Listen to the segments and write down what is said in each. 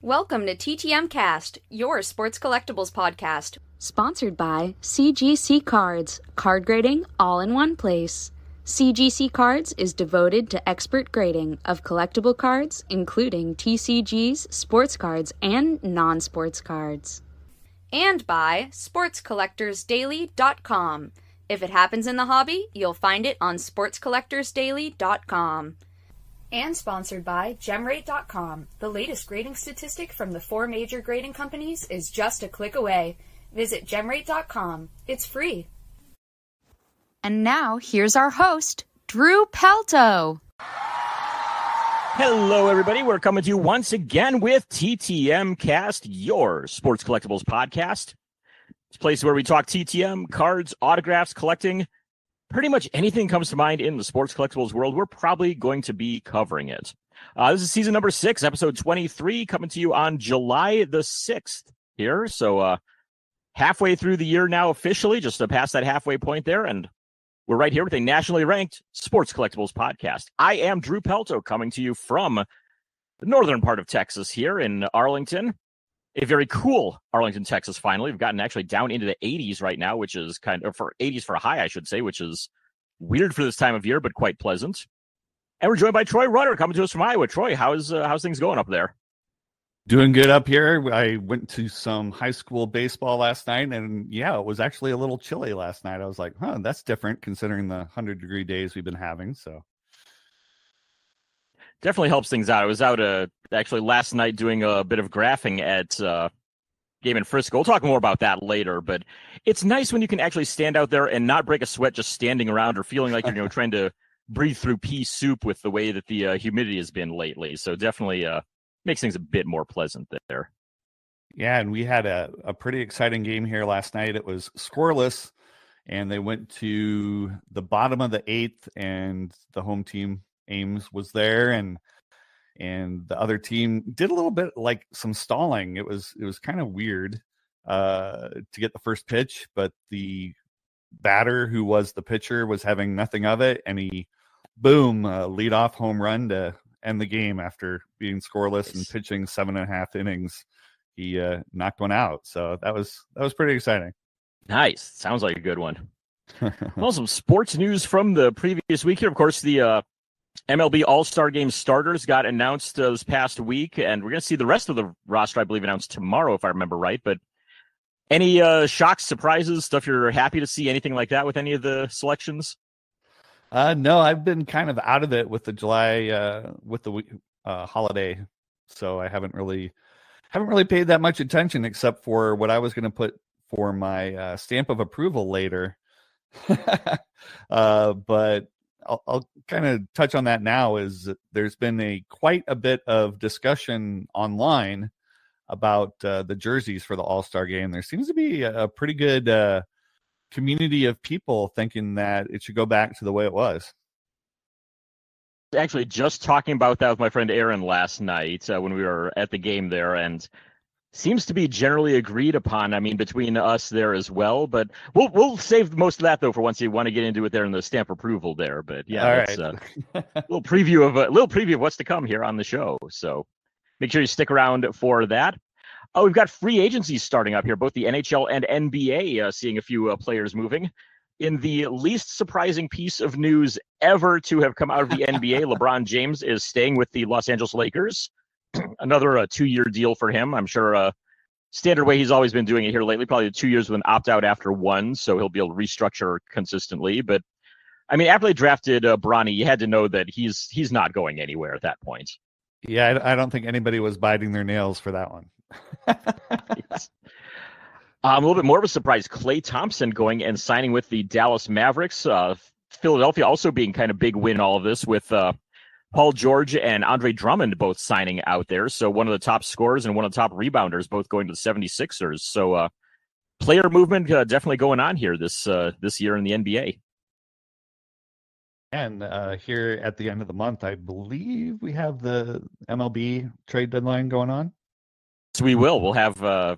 Welcome to TTM Cast, your sports collectibles podcast. Sponsored by CGC Cards, card grading all in one place. CGC Cards is devoted to expert grading of collectible cards, including TCGs, sports cards, and non-sports cards. And by SportsCollectorsDaily.com. If it happens in the hobby, you'll find it on SportsCollectorsDaily.com. And sponsored by GemRate.com. The latest grading statistic from the 4 major grading companies is just a click away. Visit GemRate.com. It's free. And now, here's our host, Drew Pelto. Hello, everybody. We're coming to you once again with TTM Cast, your sports collectibles podcast. It's a place where we talk TTM, cards, autographs, collecting. Pretty much anything comes to mind in the sports collectibles world, we're probably going to be covering it. This is season number 6, episode 23, coming to you on July the 6th here. So halfway through the year now officially, just past that halfway point there, and we're right here with a nationally ranked sports collectibles podcast. I am Drew Pelto, coming to you from the northern part of Texas here in Arlington. A very cool Arlington, Texas, finally. We've gotten actually down into the 80s right now, which is kind of, for 80s for a high, I should say, which is weird for this time of year, but quite pleasant. And we're joined by Troy Rutter, coming to us from Iowa. Troy, how's things going up there? Doing good up here. I went to some high school baseball last night, and yeah, it was actually a little chilly last night. I was like, that's different considering the 100-degree days we've been having, so. Definitely helps things out. I was out actually last night doing a bit of graphing at game in Frisco. We'll talk more about that later, but it's nice when you can actually stand out there and not break a sweat just standing around or feeling like you're trying to breathe through pea soup with the way that the humidity has been lately. So definitely makes things a bit more pleasant there. Yeah, and we had a pretty exciting game here last night. It was scoreless, and they went to the bottom of the 8th, and the home team Ames was there, and the other team did a little bit like some stalling. It was kind of weird to get the first pitch, but the batter who was the pitcher was having nothing of it, and he lead off home run to end the game after being scoreless and pitching 7.5 innings. He knocked one out, so that was pretty exciting. Nice. Sounds like a good one. Well, some sports news from the previous week here. Of course, the MLB All-Star Game starters got announced this past week, and we're going to see the rest of the roster, I believe, announced tomorrow, if I remember right. But any shocks, surprises, stuff you're happy to see, anything like that with any of the selections? No, I've been kind of out of it with the July with the holiday, so I haven't really paid that much attention except for what I was going to put for my stamp of approval later. But I'll kind of touch on that now. Is that there's been quite a bit of discussion online about the jerseys for the All-Star Game. There seems to be a pretty good community of people thinking that it should go back to the way it was. Actually, just talking about that with my friend Aaron last night when we were at the game there, and seems to be generally agreed upon. I mean, between us there as well, but we'll save most of that though for once you want to get into it there in the stamp approval there. But yeah, that's a little preview of what's to come here on the show. So make sure you stick around for that. Oh, we've got free agencies starting up here, both the NHL and NBA, seeing a few players moving. In the least surprising piece of news ever to have come out of the NBA, LeBron James is staying with the Los Angeles Lakers. Another 2-year deal for him. I'm sure standard way he's always been doing it here lately, probably 2 years with an opt-out after 1, so he'll be able to restructure consistently. But, I mean, after they drafted Bronny, you had to know that he's not going anywhere at that point. Yeah, I don't think anybody was biting their nails for that one. Yes. A little bit more of a surprise, Klay Thompson going and signing with the Dallas Mavericks. Philadelphia also being kind of big win all of this with Paul George and Andre Drummond both signing out there. So one of the top scorers and one of the top rebounders both going to the 76ers. So player movement definitely going on here this year in the NBA. And here at the end of the month, I believe we have the MLB trade deadline going on. So we will. We'll have, I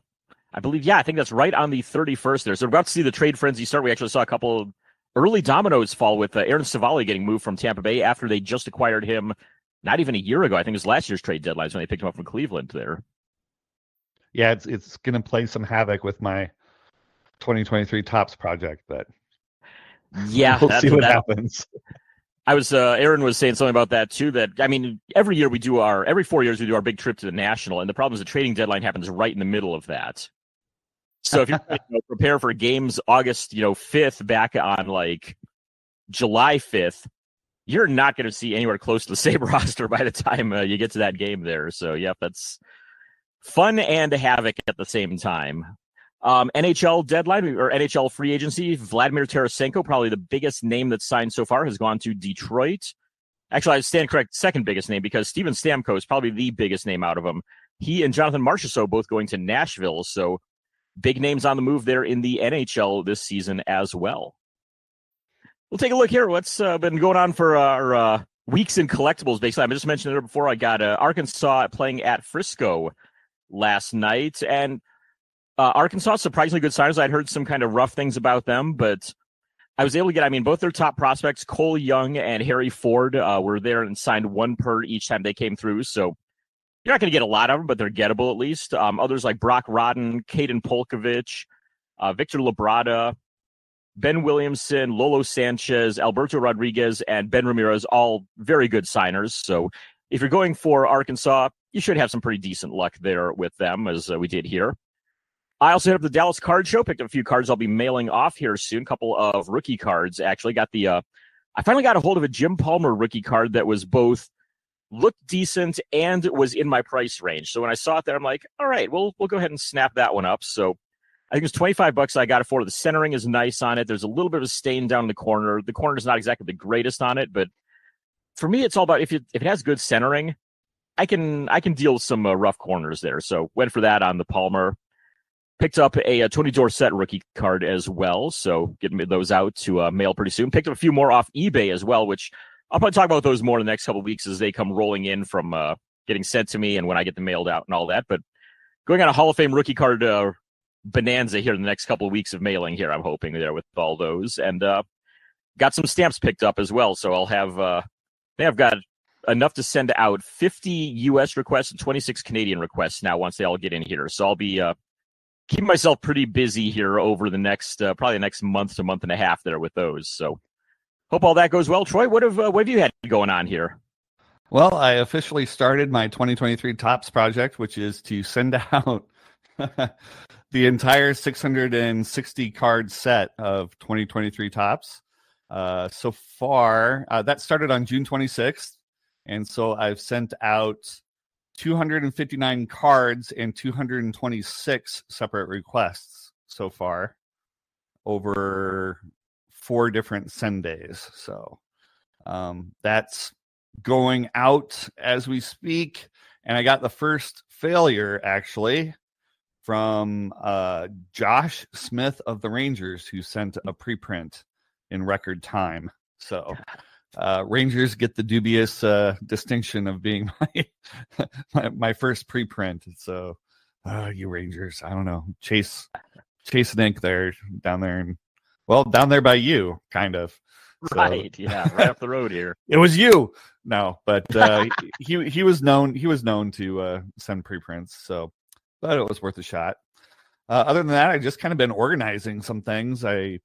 believe, I think that's right on the 31st there. So we're about to see the trade frenzy start. We actually saw a couple early dominoes fall with Aaron Savali getting moved from Tampa Bay after they just acquired him not even a year ago. I think it was last year's trade deadlines when they picked him up from Cleveland there. yeah, it's going to play some havoc with my 2023 Tops project, but Yeah, we'll see what happens. I was Aaron was saying something about that too. That I mean, every 4 years we do our big trip to the National, and the problem is the trading deadline happens right in the middle of that. So if you prepare for games August 5th back on like July 5th, you're not going to see anywhere close to the same roster by the time you get to that game there. So yep, that's fun and havoc at the same time. NHL deadline or NHL free agency, Vladimir Tarasenko, probably the biggest name that's signed so far, has gone to Detroit. Actually, I stand correct, second biggest name, because Steven Stamkos is probably the biggest name out of them. He and Jonathan Marchessault both going to Nashville, so big names on the move there in the NHL this season as well. We'll take a look here. What's been going on for our weeks in collectibles, basically. I just mentioned it before. I got Arkansas playing at Frisco last night, and Arkansas, surprisingly good signers. I'd heard some kind of rough things about them, but I was able to get, both their top prospects, Cole Young and Harry Ford, were there and signed one per each time they came through. So you're not going to get a lot of them, but they're gettable at least. Others like Brock Rodden, Caden Polkovich, Victor Labrada, Ben Williamson, Lolo Sanchez, Alberto Rodriguez, and Ben Ramirez, all very good signers. So if you're going for Arkansas, you should have some pretty decent luck there with them, as we did here. I also hit up the Dallas Card Show, picked up a few cards I'll be mailing off here soon. A couple of rookie cards, actually. I finally got a hold of a Jim Palmer rookie card that was both looked decent and was in my price range. So when I saw it there, I'm like, all right, we'll go ahead and snap that one up. So I think it's $25 I got it for. The centering is nice on it. There's a little bit of a stain down in the corner. The corner is not exactly the greatest on it, but for me, it's all about if it has good centering, I can deal with some rough corners there. So went for that on the Palmer. Picked up a Tony Dorsett rookie card as well, so getting those out to mail pretty soon. Picked up a few more off eBay as well, which I'll probably talk about those more in the next couple of weeks as they come rolling in from getting sent to me and when I get them mailed out and all that. But going on a Hall of Fame rookie card bonanza here in the next couple of weeks of mailing here, I'm hoping there with all those. And got some stamps picked up as well, so I'll have I've got enough to send out 50 U.S. requests and 26 Canadian requests now once they all get in here. So I'll be keeping myself pretty busy here over the next probably the next month to month and a half there with those. So hope all that goes well. Troy, what have you had going on here? Well, I officially started my 2023 Tops project, which is to send out the entire 660 card set of 2023 Tops. So far, that started on June 26th. And so I've sent out 259 cards and 226 separate requests so far over 4 different send days. So that's going out as we speak. And I got the first failure actually from Josh Smith of the Rangers, who sent a preprint in record time. So Rangers get the dubious distinction of being my first preprint. So you Rangers, I don't know, chase Nick there down there by you, kind of. Right, so, yeah, right up the road here. It was you. No, but he was known to send preprints, so but it was worth a shot. Other than that, I just kind of been organizing some things. I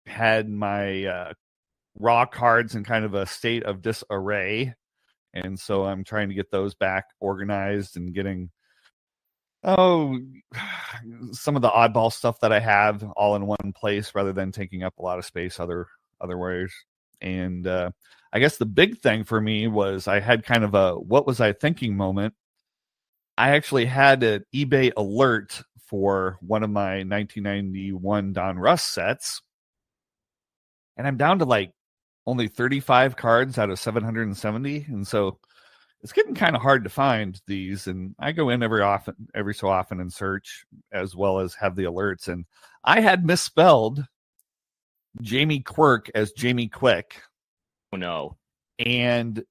had my raw cards in kind of a state of disarray, and so I'm trying to get those back organized and getting some of the oddball stuff that I have all in one place rather than taking up a lot of space other ways. And I guess the big thing for me was I had kind of a what was I thinking moment. I actually had an eBay alert for one of my 1991 Don Russ sets, and I'm down to like only 35 cards out of 770, and so it's getting kind of hard to find these. And I go in every so often and search, as well as have the alerts. And I had misspelled Jamie Quirk as Jamie Quick. Oh no! And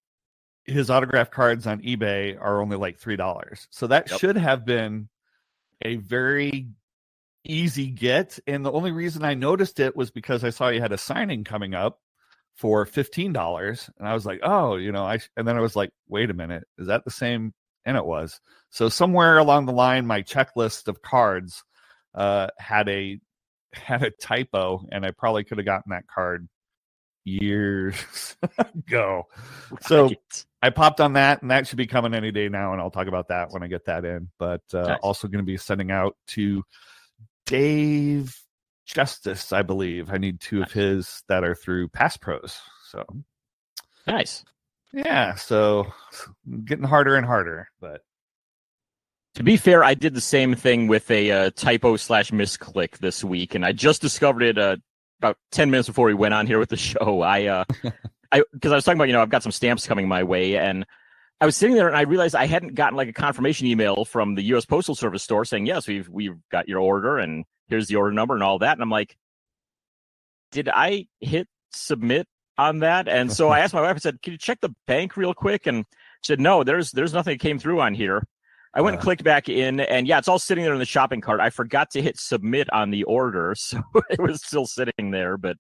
his autograph cards on eBay are only like $3. So that should have been a very easy get. And the only reason I noticed it was because I saw he had a signing coming up for $15. And I was like, oh, and then I was like, wait a minute, is that the same And it was. So somewhere along the line, my checklist of cards had a typo, and I probably could have gotten that card years ago. Right. So I popped on that, and that should be coming any day now, and I'll talk about that when I get that in. But Nice. Also going to be sending out to Dave Justice, I believe. I need 2 of his that are through Pass Pros. So Nice. yeah, so getting harder and harder. But to be fair, I did the same thing with a typo / misclick this week, and I just discovered it about 10 minutes before we went on here with the show. Because I was talking about, I've got some stamps coming my way, and I was sitting there and I realized I hadn't gotten like a confirmation email from the U.S. Postal Service store saying, yes, we've got your order and here's the order number and all that. And I'm like, did I hit submit on that? And so I asked my wife, I said, can you check the bank real quick? And she said, no, there's nothing that came through on here. I went and clicked back in, and yeah, it's all sitting there in the shopping cart. I forgot to hit submit on the order, so it was still sitting there, but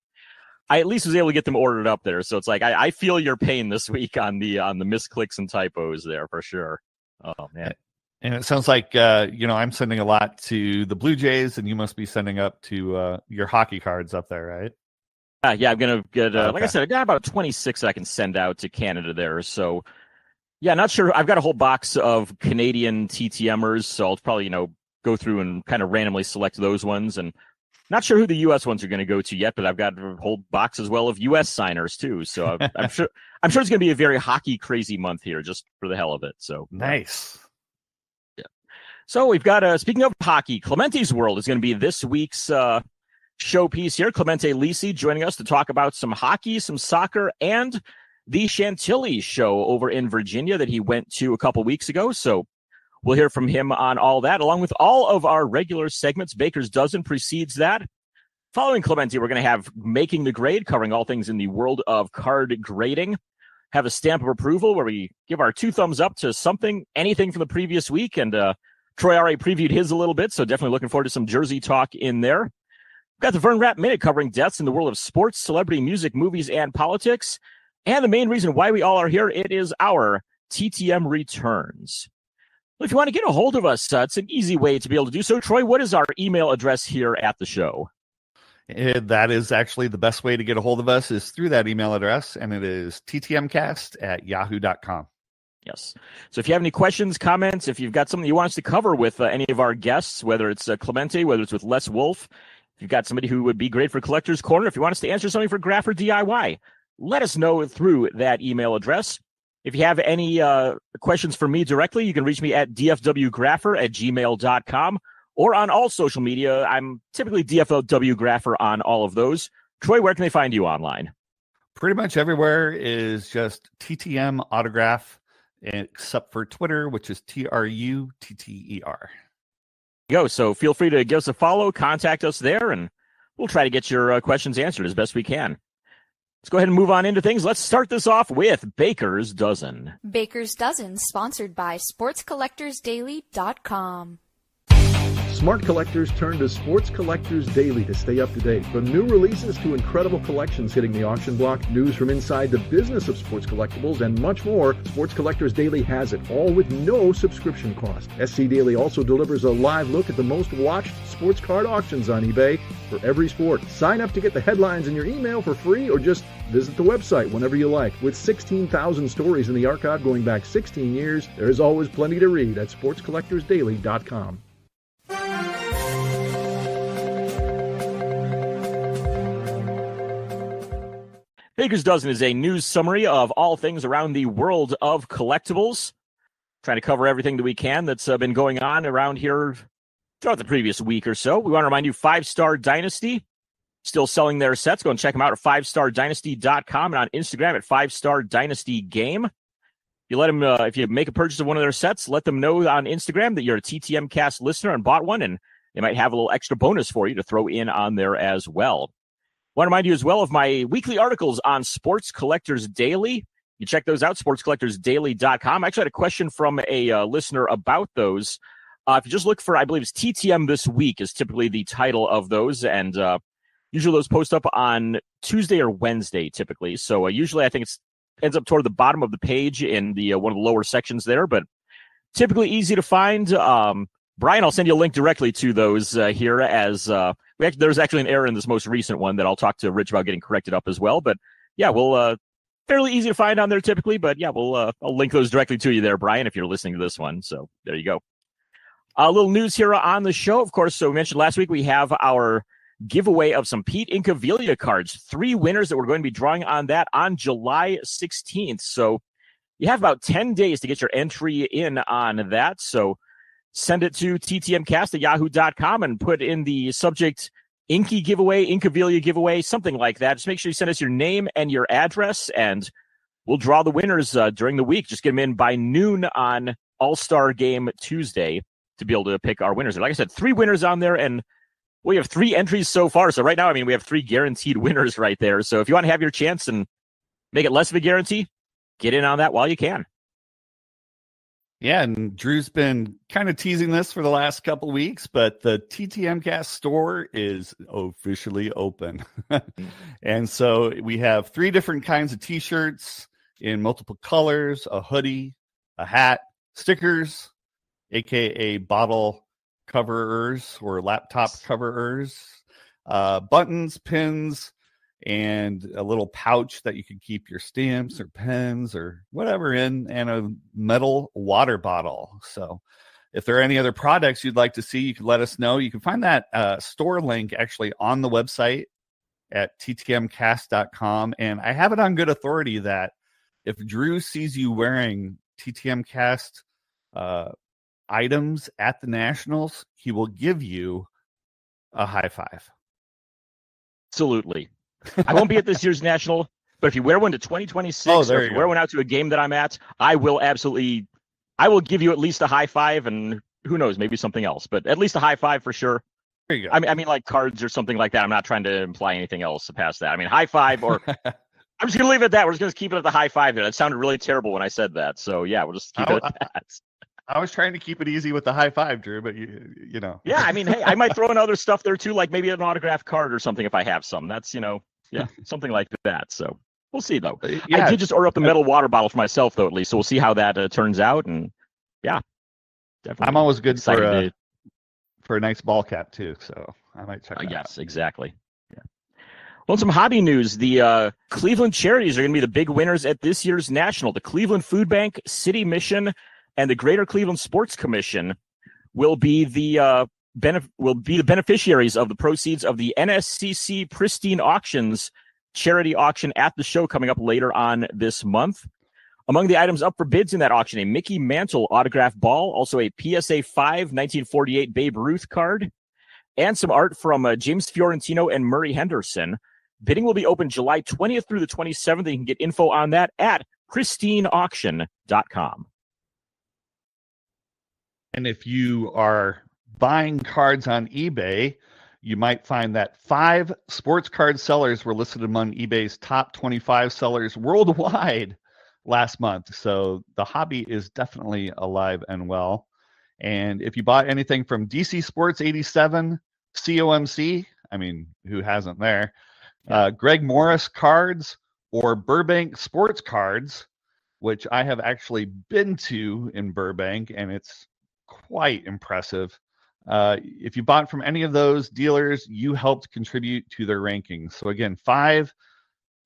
I at least was able to get them ordered up there. So it's like I feel your pain this week on the misclicks and typos there for sure. Oh man. And it sounds like I'm sending a lot to the Blue Jays, and you must be sending up to your hockey cards up there, right? Yeah, I'm gonna get Okay. like I said, I got about 26 I can send out to Canada there. So yeah, not sure. I've got a whole box of Canadian TTMers, so I'll probably go through and kind of randomly select those ones, and not sure who the U.S. ones are going to go to yet, but I've got a whole box as well of U.S. signers too. So I'm sure it's going to be a very hockey crazy month here, just for the hell of it. So nice. Yeah. So we've got speaking of hockey, Clementes World is going to be this week's showpiece here. Clemente Lisi joining us to talk about some hockey, some soccer, and the Chantilly show over in Virginia that he went to a couple weeks ago. So we'll hear from him on all that, along with all of our regular segments. Baker's Dozen precedes that. Following Clemente, we're going to have Making the Grade, covering all things in the world of card grading. Have a stamp of approval where we give our 2 thumbs up to anything from the previous week. And Troy already previewed his a little bit, so definitely looking forward to some Jersey talk in there. We've got the Vern Rapp Minute, covering deaths in the world of sports, celebrity, music, movies, and politics. And the main reason why we all are here, it is our TTM returns. Well, if you want to get a hold of us, it's an easy way to be able to do so. Troy, what is our email address here at the show? That is actually the best way to get a hold of us is through that email address, and it is ttmcast@yahoo.com. Yes. So if you have any questions, comments, if you've got something you want us to cover with any of our guests, whether it's Clemente, whether it's with Les Wolf, if you've got somebody who would be great for Collector's Corner, if you want us to answer something for Graph or DIY, let us know through that email address. If you have any questions for me directly, you can reach me at dfwgrapher@gmail.com or on all social media. I'm typically dfwgrapher on all of those. Troy, where can they find you online? Pretty much everywhere is just TTM autograph, except for Twitter, which is TRUTTER. Go. So feel free to give us a follow, contact us there, and we'll try to get your questions answered as best we can. Let's go ahead and move on into things. Let's start this off with Baker's Dozen. Baker's Dozen, sponsored by SportsCollectorsDaily.com. Smart collectors turn to Sports Collectors Daily to stay up to date. From new releases to incredible collections hitting the auction block, news from inside the business of sports collectibles, and much more, Sports Collectors Daily has it, all with no subscription cost. SC Daily also delivers a live look at the most watched sports card auctions on eBay for every sport. Sign up to get the headlines in your email for free, or just visit the website whenever you like. With 16,000 stories in the archive going back 16 years, there is always plenty to read at SportsCollectorsDaily.com. Baker's Dozen is a news summary of all things around the world of collectibles. Trying to cover everything that we can that's been going on around here throughout the previous week or so. We want to remind you, 5-Star Dynasty, still selling their sets. Go and check them out at 5stardynasty.com and on Instagram at 5-Star Dynasty Game. You let them, if you make a purchase of one of their sets, let them know on Instagram that you're a TTM Cast listener and bought one, and they might have a little extra bonus for you to throw in on there as well. Want to remind you as well of my weekly articles on Sports Collectors Daily. You check those out, sportscollectorsdaily.com. I actually had a question from a listener about those. If you just look for, I believe it's TTM This Week is typically the title of those, and usually those post up on Tuesday or Wednesday typically. So usually I think it ends up toward the bottom of the page in the one of the lower sections there, but typically easy to find. Brian, I'll send you a link directly to those here as there's actually an error in this most recent one that I'll talk to Rich about getting corrected up as well. But yeah, we'll fairly easy to find on there typically. But yeah, I'll link those directly to you there, Brian, if you're listening to this one. So there you go. A little news here on the show, of course. So we mentioned last week we have our giveaway of some Pete Incaviglia cards. 3 winners that we're going to be drawing on that on July 16th. So you have about 10 days to get your entry in on that. So send it to ttmcast@yahoo.com and put in the subject Inky giveaway, Incaviglia giveaway, something like that. Just make sure you send us your name and your address, and we'll draw the winners during the week. Just get them in by noon on All-Star Game Tuesday to be able to pick our winners. And like I said, 3 winners on there, and we have 3 entries so far. So right now, I mean, we have 3 guaranteed winners right there. So if you want to have your chance and make it less of a guarantee, get in on that while you can. Yeah, and Drew's been kind of teasing this for the last couple of weeks, but the TTMcast store is officially open. And so we have 3 different kinds of T-shirts in multiple colors, a hoodie, a hat, stickers, aka bottle coverers or laptop coverers, buttons, pins, and a little pouch that you can keep your stamps or pens or whatever in, and a metal water bottle. So if there are any other products you'd like to see, you can let us know. You can find that store link actually on the website at ttmcast.com. And I have it on good authority that if Drew sees you wearing TTMcast items at the Nationals, he will give you a high five. Absolutely. I won't be at this year's National, but if you wear one to 2026, or if you wear one out to a game that I'm at, I will give you at least a high five, and who knows, maybe something else, but at least a high five for sure. There you go. I mean, like cards or something like that. I'm not trying to imply anything else past that. I mean, high five, or I'm just going to leave it at that. We're just going to keep it at the high five there. That sounded really terrible when I said that. So yeah, we'll just keep it at that. I was trying to keep it easy with the high five, Drew, but you know. Yeah, I mean, hey, I might throw in other stuff there too, like maybe an autographed card or something if I have some. That's, yeah, something like that. So we'll see, though. Yeah. I did just order up the metal water bottle for myself, though, at least. So we'll see how that turns out. And yeah, definitely. I'm always good for a nice ball cap, too. So I might check that out. Yes, exactly. Yeah. Well, some hobby news. The Cleveland Charities are going to be the big winners at this year's National. The Cleveland Food Bank, City Mission, and the Greater Cleveland Sports Commission will be the beneficiaries of the proceeds of the NSCC Pristine Auctions charity auction at the show coming up later on this month. Among the items up for bids in that auction, a Mickey Mantle autograph ball, also a PSA 5 1948 Babe Ruth card, and some art from James Fiorentino and Murray Henderson. Bidding will be open July 20th through the 27th. You can get info on that at pristineauction.com. And if you are buying cards on eBay, you might find that 5 sports card sellers were listed among eBay's top 25 sellers worldwide last month. So the hobby is definitely alive and well. And if you bought anything from DC Sports 87, COMC, I mean, who hasn't there? Greg Morris cards or Burbank Sports Cards, which I have actually been to in Burbank, and it's quite impressive. If you bought from any of those dealers, you helped contribute to their rankings. So again, 5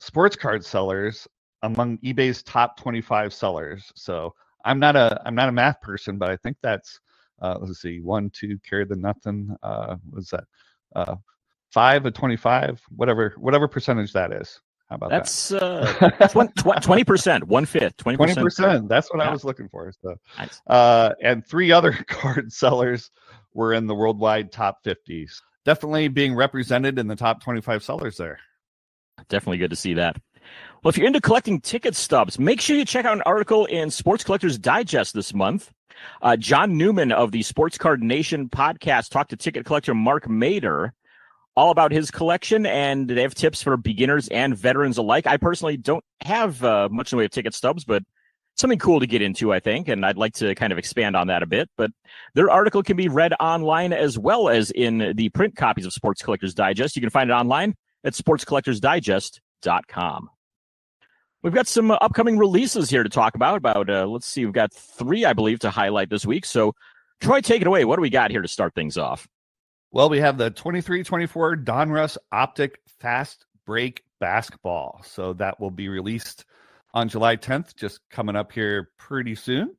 sports card sellers among eBay's top 25 sellers. So I'm not a math person, but I think that's let's see, 1, 2, carry the nothing. What's that? 5 of 25, whatever percentage that is. How about that? That's 20%, 1/5, 20%. That's what I was looking for. So, nice. And 3 other card sellers were in the worldwide top 50s. Definitely being represented in the top 25 sellers there. Definitely good to see that. Well, if you're into collecting ticket stubs, make sure you check out an article in Sports Collectors Digest this month. John Newman of the Sports Card Nation podcast talked to ticket collector Mark Mader all about his collection, and they have tips for beginners and veterans alike. I personally don't have much in the way of ticket stubs, but something cool to get into, I think, and I'd like to kind of expand on that a bit. But their article can be read online as well as in the print copies of Sports Collectors Digest. You can find it online at sportscollectorsdigest.com. We've got some upcoming releases here to talk about. Let's see, we've got 3, I believe, to highlight this week. So, Troy, take it away. What do we got here to start things off? Well, we have the 23-24 Donruss Optic Fast Break Basketball. So that will be released on July 10th, just coming up here pretty soon.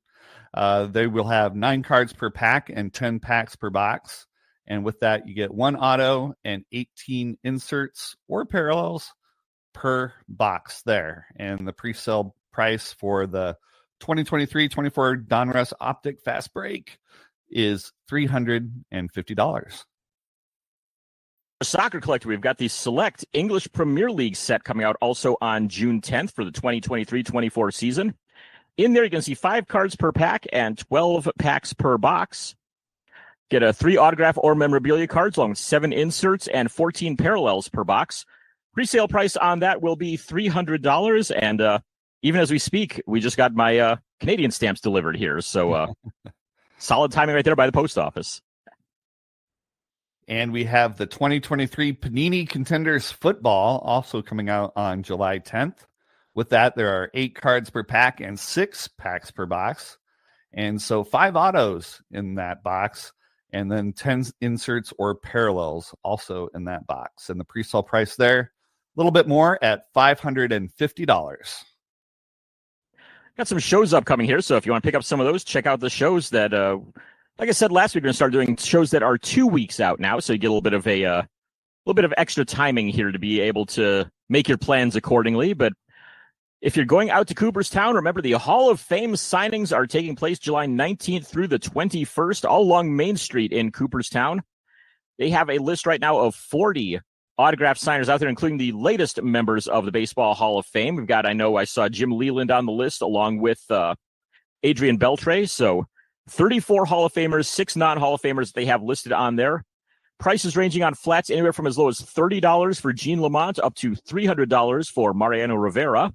They will have 9 cards per pack and 10 packs per box. And with that, you get 1 auto and 18 inserts or parallels per box there. And the pre-sale price for the 2023-24 Donruss Optic Fast Break is $350. Soccer collector, we've got the Select English Premier League set coming out also on June 10th for the 2023-24 season. In there, you can see 5 cards per pack and 12 packs per box. Get a 3 autograph or memorabilia cards along with 7 inserts and 14 parallels per box. Pre-sale price on that will be $300. And even as we speak, we just got my Canadian stamps delivered here. So solid timing right there by the post office. And we have the 2023 Panini Contenders Football also coming out on July 10th. With that, there are 8 cards per pack and 6 packs per box. And so 5 autos in that box, and then 10 inserts or parallels also in that box. And the pre-sale price there, a little bit more at $550. Got some shows upcoming here, so if you want to pick up some of those, check out the shows that, like I said last week, we're going to start doing shows that are 2 weeks out now, so you get a little bit of extra timing here to be able to make your plans accordingly. But if you're going out to Cooperstown, remember the Hall of Fame signings are taking place July 19th through the 21st, all along Main Street in Cooperstown. They have a list right now of 40 autograph signers out there, including the latest members of the Baseball Hall of Fame. We've got, I saw Jim Leland on the list along with Adrian Beltre. So 34 Hall of Famers, 6 non-Hall of Famers they have listed on there. Prices ranging on flats anywhere from as low as $30 for Gene Lamont up to $300 for Mariano Rivera.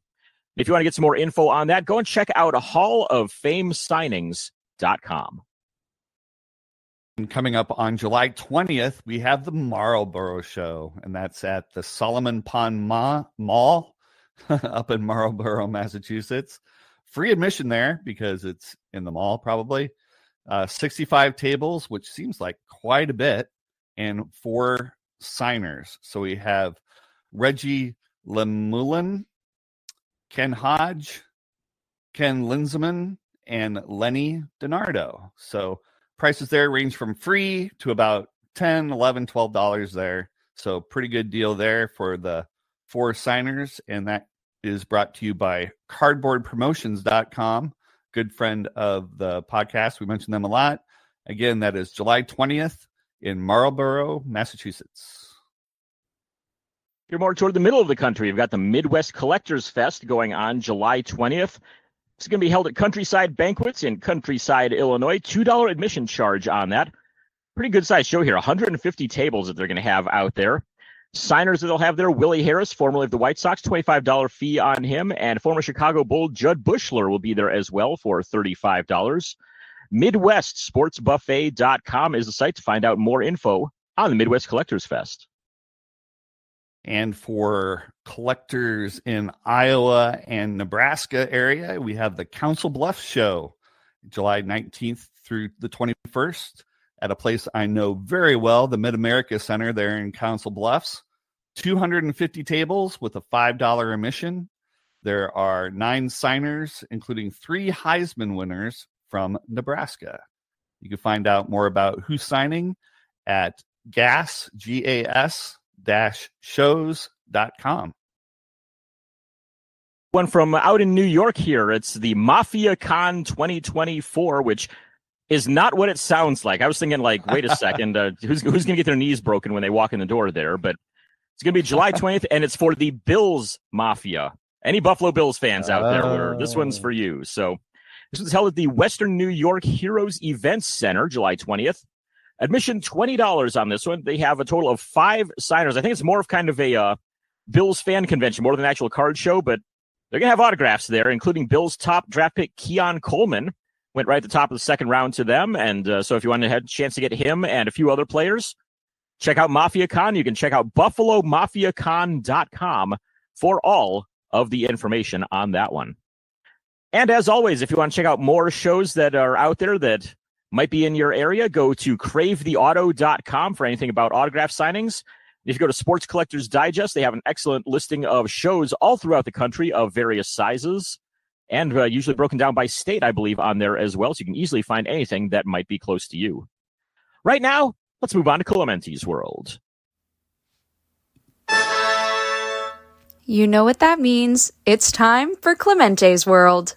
If you want to get some more info on that, go and check out halloffamesignings.com. And coming up on July 20th, we have the Marlboro Show, and that's at the Solomon Pond Mall up in Marlboro, Massachusetts. Free admission there because it's in the mall probably. 65 tables, which seems like quite a bit, and 4 signers. So we have Reggie Lemuelin, Ken Hodge, Ken Linsman, and Lenny DiNardo. So prices there range from free to about $10, $11, $12 there. So pretty good deal there for the 4 signers. And that is brought to you by cardboardpromotions.com. Good friend of the podcast. We mention them a lot. Again, that is July 20th in Marlboro, Massachusetts. You're more toward the middle of the country. You've got the Midwest Collectors Fest going on July 20th. It's going to be held at Countryside Banquets in Countryside, Illinois. $2 admission charge on that. Pretty good size show here. 150 tables that they're going to have out there. Signers that they'll have there, Willie Harris, formerly of the White Sox, $25 fee on him. And former Chicago Bull Judd Bushler will be there as well for $35. MidwestSportsBuffet.com is the site to find out more info on the Midwest Collectors Fest. And for collectors in Iowa and Nebraska area, we have the Council Bluffs Show, July 19th through the 21st at a place I know very well, the Mid-America Center there in Council Bluffs. 250 tables with a $5 admission. There are 9 signers, including 3 Heisman winners from Nebraska. You can find out more about who's signing at gas-shows.com. One from out in New York here. It's the Mafia Con 2024, which is not what it sounds like. I was thinking, like, wait a second, who's going to get their knees broken when they walk in the door there? But it's going to be July 20th, and it's for the Bills Mafia. Any Buffalo Bills fans out there, this one's for you. So this one's held at the Western New York Heroes Events Center, July 20th. Admission $20 on this one. They have a total of 5 signers. I think it's more of kind of a Bills fan convention, more than an actual card show, but they're going to have autographs there, including Bills' top draft pick, Keon Coleman. Went right at the top of the second round to them. And so if you want to have a chance to get him and a few other players, check out Mafia Con. You can check out BuffaloMafiaCon.com for all of the information on that one. And as always, if you want to check out more shows that are out there that might be in your area, go to cravetheauto.com for anything about autograph signings. If you go to Sports Collectors Digest, they have an excellent listing of shows all throughout the country of various sizes, and usually broken down by state, I believe, on there as well, so you can easily find anything that might be close to you. Right now, let's move on to Clementes World. You know what that means. It's time for Clemente's World.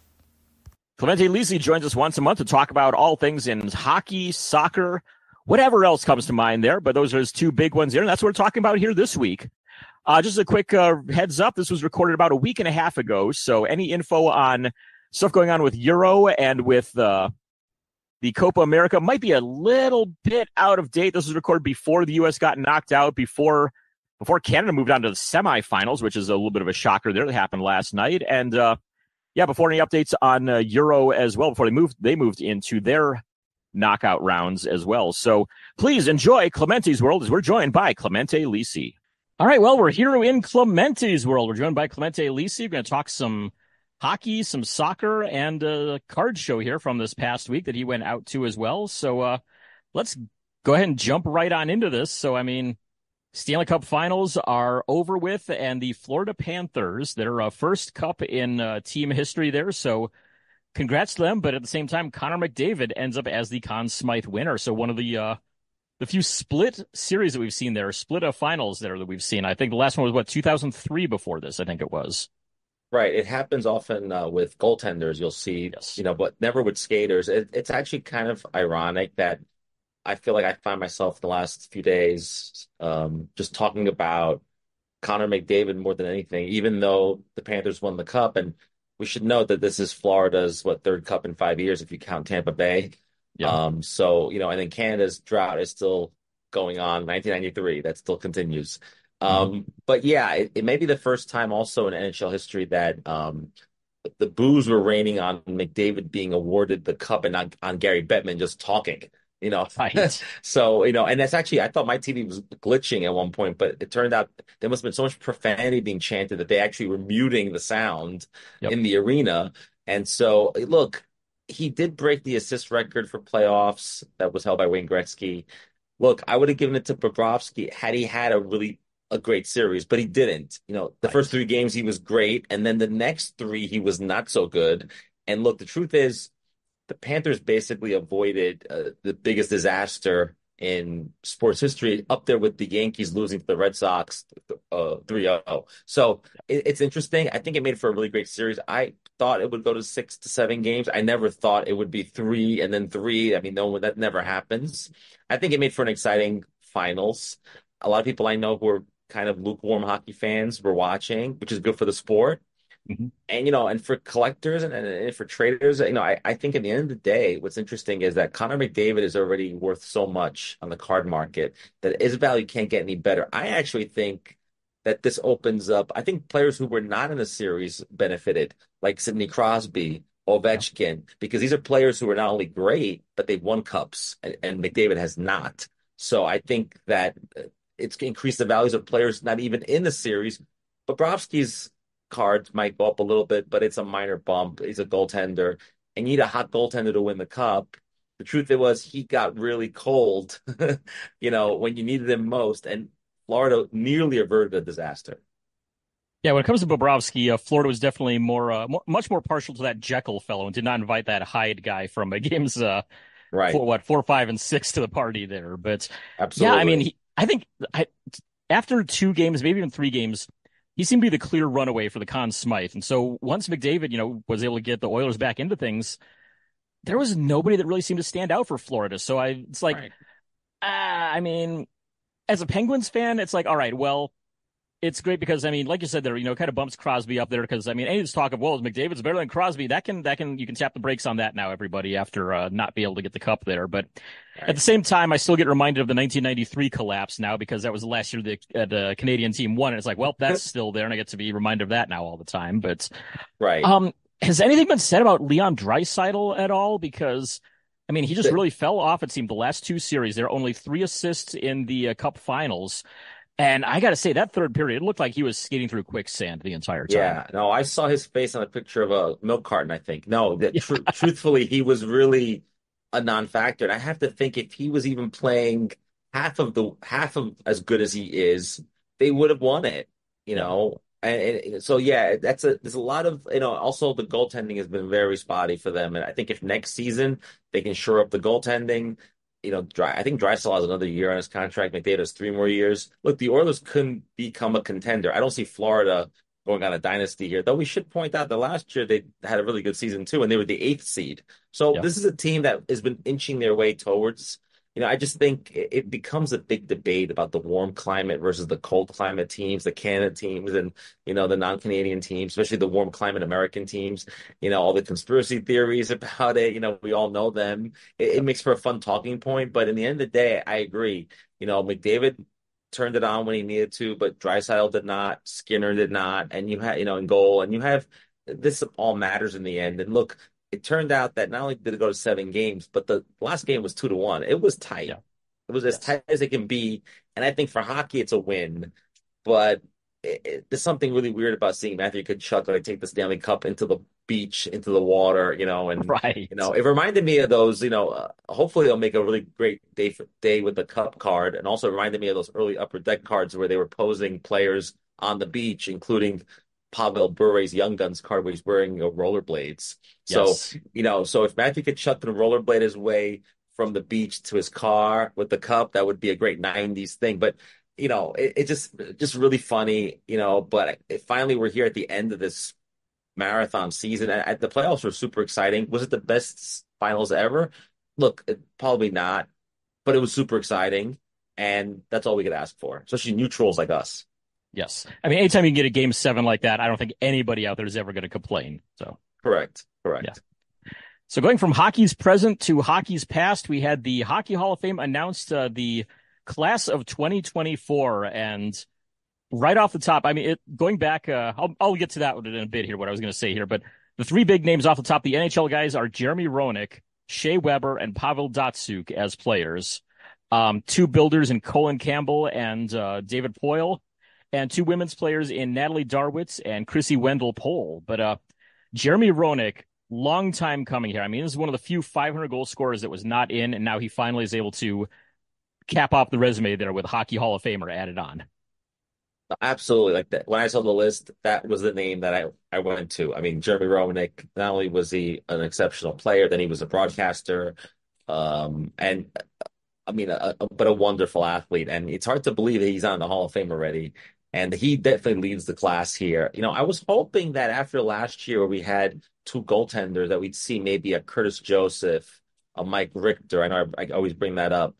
Clemente Lisi joins us once a month to talk about all things in hockey, soccer, whatever else comes to mind there, but those are his two big ones here, and that's what we're talking about here this week. Just a quick heads up, this was recorded about a week and a half ago, so any info on stuff going on with Euro and with the Copa America might be a little bit out of date. This was recorded before the U.S. got knocked out, before Canada moved on to the semifinals, which is a little bit of a shocker there that happened last night, and before any updates on Euro as well, before they moved into their knockout rounds as well. So please enjoy Clemente's World as we're joined by Clemente Lisi. All right, well, we're here in Clemente's World. We're joined by Clemente Lisi. We're going to talk some hockey, some soccer, and a card show here from this past week that he went out to as well. So let's go ahead and jump right on into this. So, I mean, Stanley Cup Finals are over with, and the Florida Panthers, their first cup in team history there. So congrats to them, but at the same time, Connor McDavid ends up as the Conn Smythe winner. So one of the few split series that we've seen there, split finals there that we've seen. I think the last one was, 2003 before this, I think it was. Right. It happens often with goaltenders, you'll see, Yes. but never with skaters. It's actually kind of ironic that I feel like I find myself in the last few days just talking about Connor McDavid more than anything, even though the Panthers won the cup. And we should note that this is Florida's, third cup in 5 years if you count Tampa Bay. Yeah. So, and then Canada's drought is still going on, 1993. That still continues. But yeah, it may be the first time also in NHL history that the boos were raining on McDavid being awarded the cup and not on Gary Bettman just talking. Right. So, and that's actually, I thought my TV was glitching at one point, but it turned out there must have been so much profanity being chanted that they actually were muting the sound in the arena. And so, look, he did break the assist record for playoffs that was held by Wayne Gretzky. Look, I would have given it to Bobrovsky had he had a great series, but he didn't. The first 3 games he was great, and then the next 3 he was not so good. And look, the truth is, the Panthers basically avoided the biggest disaster in sports history, up there with the Yankees losing to the Red Sox 3-0. So it's interesting. I think it made for a really great series. I thought it would go to 6 to 7 games. I never thought it would be 3 and then 3. I mean, no, that never happens. I think it made for an exciting finals. A lot of people I know who are kind of lukewarm hockey fans were watching, which is good for the sport. Mm-hmm. And, and for collectors and for traders, I think at the end of the day, what's interesting is that Connor McDavid is already worth so much on the card market that his value can't get any better. I actually think that this opens up, I think players who were not in the series benefited, like Sidney Crosby, Ovechkin, because these are players who are not only great, but they've won cups, and McDavid has not. So I think that it's increased the values of players not even in the series. Bobrovsky's cards might go up a little bit, but it's a minor bump. He's a goaltender, and you need a hot goaltender to win the cup. The truth was he got really cold, when you needed him most, and Florida nearly averted a disaster. Yeah, when it comes to Bobrovsky, Florida was definitely much more partial to that Jekyll fellow and did not invite that Hyde guy from games Right. 4, 5, and 6 to the party there. But Absolutely. yeah, I mean, I think after 2 games, maybe even 3 games, he seemed to be the clear runaway for the Conn Smythe. And so once McDavid, was able to get the Oilers back into things, there was nobody that really seemed to stand out for Florida. So it's like, Right. I mean, as a Penguins fan, it's like, all right, well, it's great because, I mean, like you said there, kind of bumps Crosby up there because, I mean, any of this talk of, well, McDavid's better than Crosby, you can tap the brakes on that now, everybody, after not be able to get the cup there. But Right. at the same time, I still get reminded of the 1993 collapse now because that was the last year the Canadian team won. And it's like, well, that's still there, and I get to be reminded of that now all the time. But Right. Has anything been said about Leon Draisaitl at all? Because, I mean, he just really fell off, it seemed, the last 2 series. There are only 3 assists in the Cup Finals. And I got to say, that third period, it looked like he was skating through quicksand the entire time. Yeah, no, I saw his face on a picture of a milk carton, I think. No, that Yeah. truthfully, he was really a non-factor. And I have to think if he was even playing half of as good as he is, they would have won it, you Yeah. know. And so yeah, there's a lot of, also the goaltending has been very spotty for them. And I think if next season they can shore up the goaltending, I think Draisaitl has another year on his contract. McDavid has 3 more years. Look, the Oilers couldn't become a contender. I don't see Florida going on a dynasty here, though we should point out that last year they had a really good season too, and they were the eighth seed. So Yeah. this is a team that has been inching their way towards. I just think it becomes a big debate about the warm climate versus the cold climate teams, the Canada teams, and the non-Canadian teams, especially the warm climate American teams. All the conspiracy theories about it. We all know them. It makes for a fun talking point, but in the end of the day, I agree. McDavid turned it on when he needed to, but Draisaitl did not, Skinner did not, and you had, in goal, and you have this all matters in the end. And look, it turned out that not only did it go to 7 games, but the last game was 2-1. It was tight. Yeah. It was as tight as it can be, and I think for hockey it's a win. But there's something really weird about seeing Matthew Tkachuk take the Stanley Cup into the beach, into the water, and Right. it reminded me of those. Hopefully they'll make a really great day with the Cup card, and also reminded me of those early Upper Deck cards where they were posing players on the beach, including Pavel Bure's Young Guns card where he's wearing rollerblades. So Yes. so if Matthew Tkachuk can rollerblade his way from the beach to his car with the cup, that would be a great '90s thing. But it just really funny, but finally we're here at the end of this marathon season. And the playoffs were super exciting. Was it the best finals ever? Look, probably not, but it was super exciting. And that's all we could ask for, especially neutrals like us. Yes. I mean, anytime you can get a game 7 like that, I don't think anybody out there is ever going to complain. So, Correct. yeah. So going from hockey's present to hockey's past, we had the Hockey Hall of Fame announced the class of 2024. And right off the top, I mean, going back, I'll get to that in a bit here, what I was going to say here. But the three big names off the top, the NHL guys are Jeremy Roenick, Shea Weber, and Pavel Datsyuk as players. Two builders in Colin Campbell and David Poyle, and two women's players in Natalie Darwitz and Chrissy Wendell-Pole. But Jeremy Roenick, long time coming here. I mean, this is one of the few 500 goal scorers that was not in, and now he finally is able to cap off the resume there with Hockey Hall of Famer added on. Absolutely. Like that. When I saw the list, that was the name that I went to. I mean, Jeremy Roenick, not only was he an exceptional player, then he was a broadcaster. And I mean, but a wonderful athlete. And it's hard to believe that he's on the Hall of Fame already. And he definitely leads the class here. I was hoping that after last year where we had two goaltenders that we'd see maybe a Curtis Joseph, a Mike Richter. I know I always bring that up.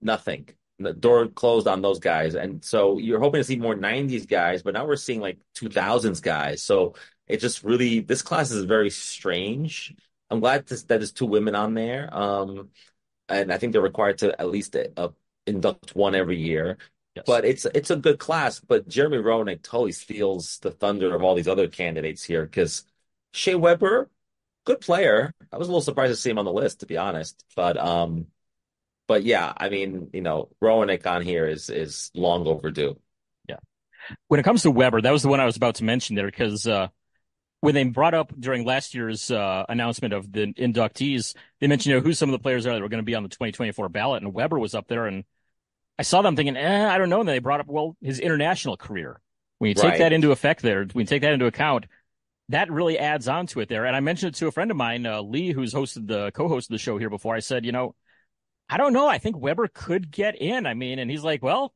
Nothing. The door closed on those guys. And so you're hoping to see more 90s guys, but now we're seeing like 2000s guys. So it just really, this class is very strange. I'm glad that there's two women on there. And I think they're required to at least induct one every year. Yes. But it's a good class. But Jeremy Roenick totally steals the thunder of all these other candidates here because Shea Weber, good player. I was a little surprised to see him on the list, to be honest. But yeah, I mean, Roenick on here is long overdue. Yeah. When it comes to Weber, that was the one I was about to mention there because when they brought up during last year's announcement of the inductees, they mentioned who some of the players are that were going to be on the 2024 ballot, and Weber was up there, and I saw them thinking, I don't know. And then they brought up, his international career. When you take that into effect there, when you take that into account, that really adds on to it there. And I mentioned it to a friend of mine, Lee, who's co-hosted the show here before. I said, I don't know. I think Weber could get in. I mean, and he's like, well,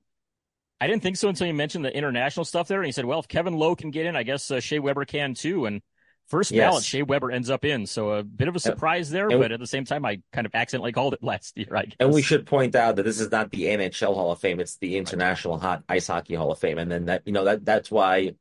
I didn't think so until you mentioned the international stuff there. And he said, well, if Kevin Lowe can get in, I guess Shea Weber can too. And first ballot, Shea Weber ends up in. So a bit of a surprise there, but at the same time, I kind of accidentally called it last year, I guess. And we should point out that this is not the NHL Hall of Fame; it's the International Ice Hockey Hall of Fame. And then that's why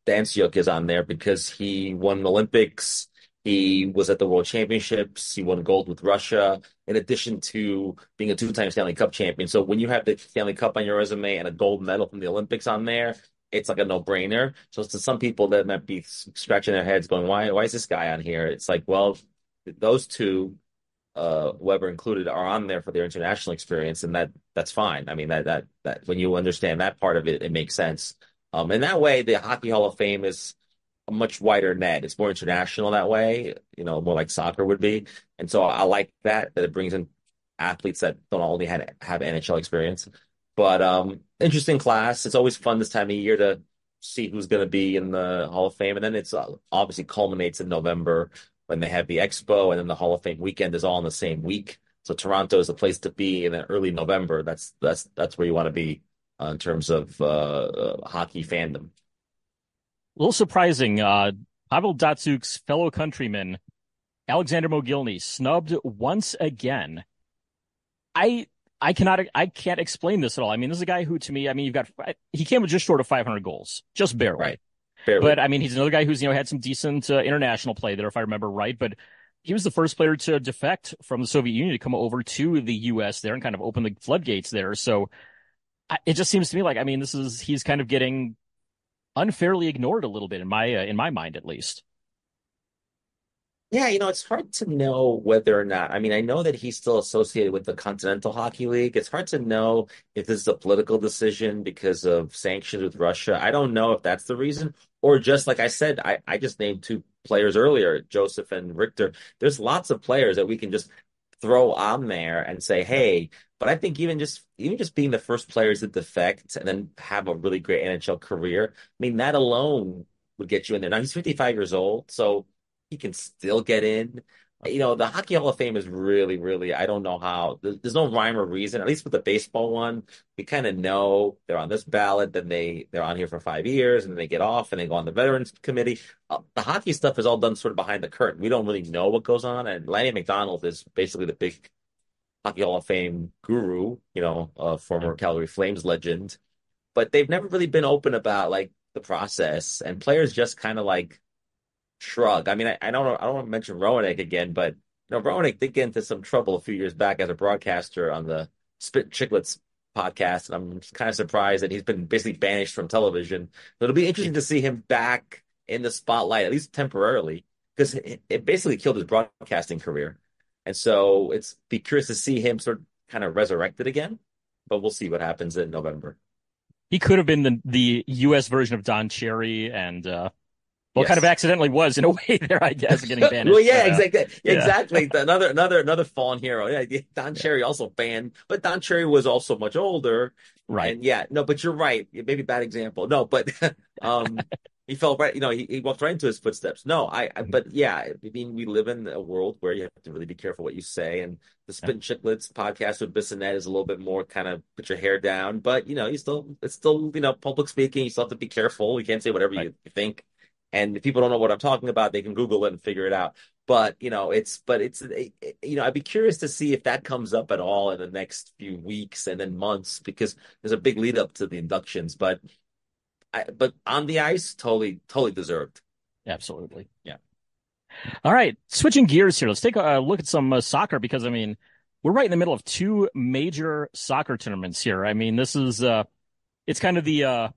Dansyuk is on there because he won the Olympics. He was at the World Championships. He won gold with Russia, in addition to being a two-time Stanley Cup champion. So when you have the Stanley Cup on your resume and a gold medal from the Olympics on there, it's like a no-brainer. So to some people that might be scratching their heads going, why is this guy on here? It's like, well, those two Weber included, are on there for their international experience, and that's fine. I mean, that when you understand that part of it, it makes sense. And that way, the Hockey Hall of Fame is a much wider net. It's more international that way, more like soccer would be. And so I like that it brings in athletes that don't only have NHL experience. But interesting class. It's always fun this time of year to see who's going to be in the Hall of Fame. And then it's obviously culminates in November when they have the Expo, and then the Hall of Fame weekend is all in the same week. So Toronto is the place to be in early November. That's where you want to be in terms of hockey fandom. A little surprising. Pavel Datsuk's fellow countryman, Alexander Mogilny, snubbed once again. I can't explain this at all. I mean, this is a guy who, to me, I mean, he came just short of 500 goals, just barely. Right. Barely. But I mean, he's another guy who's, had some decent international play there, if I remember right. But he was the first player to defect from the Soviet Union to come over to the U.S. there and kind of open the floodgates there. So it just seems to me like, I mean, he's kind of getting unfairly ignored a little bit in my mind, at least. Yeah, it's hard to know whether or not. I mean, I know that he's still associated with the Continental Hockey League. It's hard to know if this is a political decision because of sanctions with Russia. I don't know if that's the reason, or just like I said, I just named two players earlier, Joseph and Richter. There's lots of players that we can just throw on there and say, hey, but I think even just being the first players to defect and then have a really great NHL career, I mean, that alone would get you in there. Now he's 55 years old, so he can still get in. The Hockey Hall of Fame is really, really, I don't know how. There's no rhyme or reason. At least with the baseball one, we kind of know they're on this ballot, then they're on here for 5 years, and then they get off and they go on the Veterans Committee. The hockey stuff is all done sort of behind the curtain. We don't really know what goes on. And Lanny McDonald is basically the big Hockey Hall of Fame guru, former Calgary Flames legend. But they've never really been open about like the process, and players just kind of like shrug. I mean, I don't want to mention Roenick again, but Roenick did get into some trouble a few years back as a broadcaster on the Spit Chicklets podcast, and I'm kind of surprised that he's been basically banished from television. So it'll be interesting to see him back in the spotlight, at least temporarily, because it basically killed his broadcasting career. And so be curious to see him sort of kind of resurrected again, but we'll see what happens in November. He could have been the U.S. version of Don Cherry, and Yes. kind of accidentally was in a way there, I guess, getting banished. Well, yeah, exactly. Another fallen hero. Yeah, Don Cherry also banned, but Don Cherry was also much older. Right. And but you're right. Maybe bad example. No, but he fell right. He walked right into his footsteps. No, but yeah, I mean, we live in a world where you have to really be careful what you say. And the Spit and Chicklets podcast with Bissonnette is a little bit more kind of put your hair down. But it's still public speaking. You still have to be careful. You can't say whatever you think. And if people don't know what I'm talking about, they can Google it and figure it out. But I'd be curious to see if that comes up at all in the next few weeks and then months, because there's a big lead up to the inductions. But on the ice, totally deserved. Absolutely, yeah. All right, switching gears here. Let's take a look at some soccer, because I mean, we're right in the middle of two major soccer tournaments here. I mean, this is it's kind of the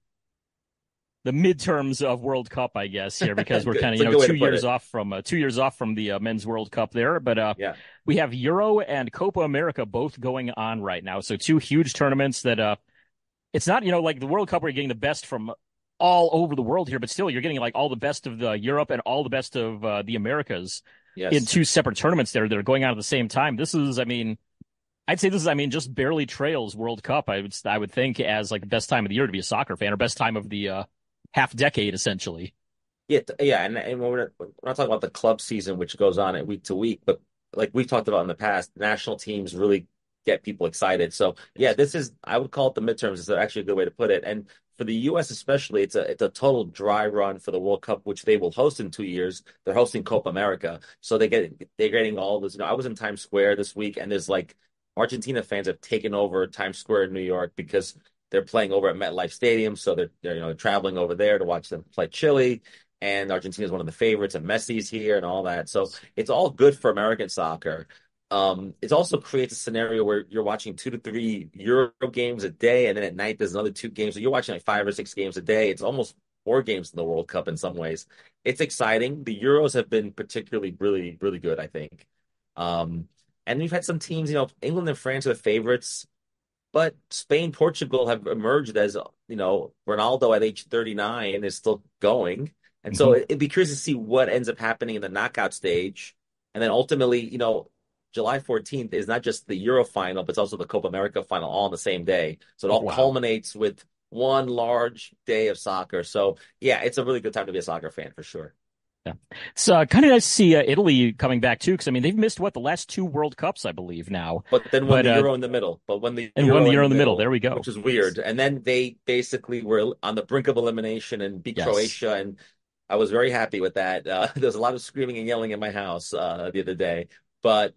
midterms of World Cup, I guess, here, because we're kind of 2 years off from the Men's World Cup there. But we have Euro and Copa America both going on right now, so two huge tournaments that it's not like the World Cup where you're getting the best from all over the world here, but still you're getting like all the best of the Europe and all the best of the Americas in two separate tournaments there that are going on at the same time. This is, I mean, I'd say this is, I mean, just barely trails World Cup. I would think as like the best time of the year to be a soccer fan, or best time of the half decade, essentially. Yeah, and we're not talking about the club season, which goes on at week to week, but like we've talked about in the past, national teams really get people excited. So yeah, I would call it the midterms. Is actually a good way to put it. And for the U.S. especially, it's a total dry run for the World Cup, which they will host in 2 years. They're hosting Copa America, so they're getting all this. I was in Times Square this week, and there's like Argentina fans have taken over Times Square in New York because they're playing over at MetLife Stadium, so they're traveling over there to watch them play Chile. And Argentina is one of the favorites, and Messi's here and all that. So it's all good for American soccer. It also creates a scenario where you're watching 2 to 3 Euro games a day, and then at night there's another 2 games. So you're watching like 5 or 6 games a day. It's almost 4 games in the World Cup in some ways. It's exciting. The Euros have been particularly really, really good, I think. And And we've had some teams, England and France are the favorites, but Spain, Portugal have emerged as, Ronaldo at age 39 is still going. And so Mhm. it'd be curious to see what ends up happening in the knockout stage. And then ultimately, July 14th is not just the Euro final, but it's also the Copa America final all on the same day. So it all Wow. culminates with one large day of soccer. So yeah, it's a really good time to be a soccer fan for sure. Yeah. It's kind of nice to see Italy coming back too, because I mean they've missed the last two World Cups, I believe now, But then won but the Euro in the middle. But won the and won Euro the in Euro the in the middle. middle, There we which go. is weird. And then they basically were on the brink of elimination and beat Yes. Croatia. And I was very happy with that. There was a lot of screaming and yelling in my house the other day. But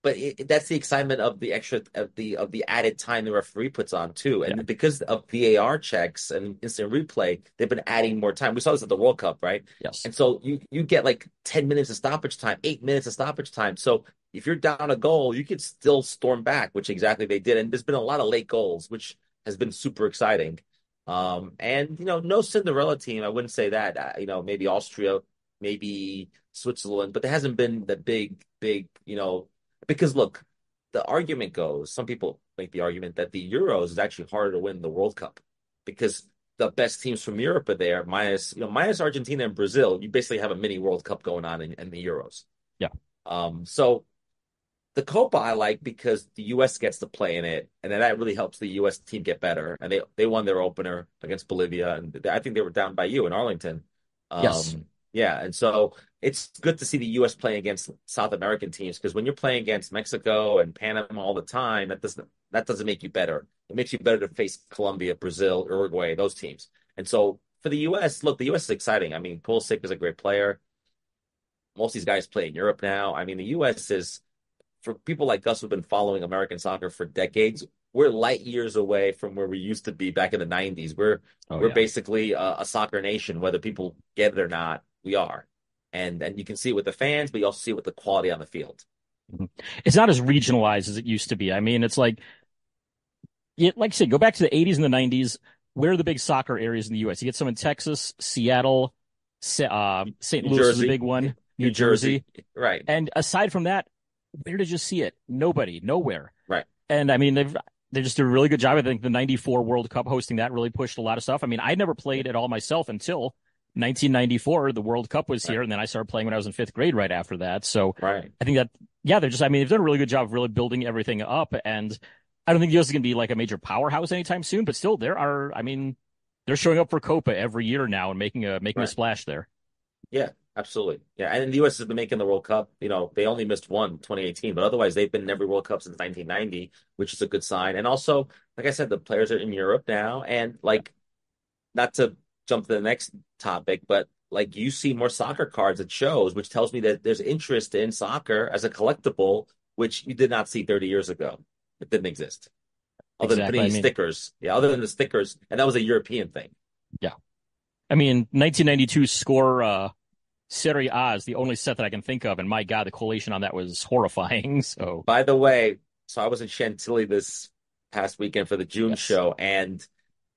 that's the excitement of the extra of the added time the referee puts on too. Yeah. And because of VAR checks and instant replay, they've been adding more time. We saw this at the World Cup, right? Yes. And so you get like 10 minutes of stoppage time, 8 minutes of stoppage time. So if you're down a goal, you could still storm back, which exactly they did. And there's been a lot of late goals, which has been super exciting. And no Cinderella team. I wouldn't say that. Maybe Austria, maybe Switzerland, but there hasn't been the big, because look, the argument goes, some people make the argument that the Euros is actually harder to win the World Cup because the best teams from Europe are there, minus Argentina and Brazil. You basically have a mini World Cup going on in the Euros. Yeah. So the Copa I like because the U.S. gets to play in it, and then that really helps the U.S. team get better. And they won their opener against Bolivia, and I think they were down by you in Arlington. Yes. Yeah, and so it's good to see the U.S. playing against South American teams because when you're playing against Mexico and Panama all the time, that doesn't make you better. It makes you better to face Colombia, Brazil, Uruguay, those teams. And so for the U.S., look, the U.S. is exciting. I mean, Pulisic is a great player. Most of these guys play in Europe now. I mean, the U.S. is for people like us who've been following American soccer for decades. We're light years away from where we used to be back in the 90s. We're Yeah. basically a soccer nation, whether people get it or not. We are, and you can see it with the fans, but you also see it with the quality on the field. Mhm. It's not as regionalized as it used to be. I mean, it's like I said, go back to the 80s and the 90s. Where are the big soccer areas in the U.S.? You get some in Texas, Seattle, St. New Louis is a Jersey, big one, New New Jersey. Jersey, right, And aside from that, where did you see it? Nobody, nowhere. right, And I mean, they just did a really good job. I think the '94 World Cup hosting that really pushed a lot of stuff. I mean, I never played at all myself until 1994. The World Cup was right, here, and then I started playing when I was in fifth grade right after that. So right. I think that, yeah, they've done a really good job of really building everything up. And I don't think the US is going to be like a major powerhouse anytime soon, but still I mean, they're showing up for Copa every year now and making a Right. splash there. Yeah, absolutely. Yeah, and the U.S. has been making the World Cup. They only missed one, 2018, but otherwise they've been in every World Cup since 1990, which is a good sign. And also, like I said, the players are in Europe now, and like not to jump to the next topic, but like you see more soccer cards at shows, which tells me that there's interest in soccer as a collectible, which you did not see 30 years ago. It didn't exist, other than Exactly. I Panini mean, stickers. Yeah, other than the stickers, and that was a European thing. yeah. I mean, 1992 score Serie A is the only set that I can think of, and my God, the collation on that was horrifying. So, By the way, so I was in Chantilly this past weekend for the June yes, show, and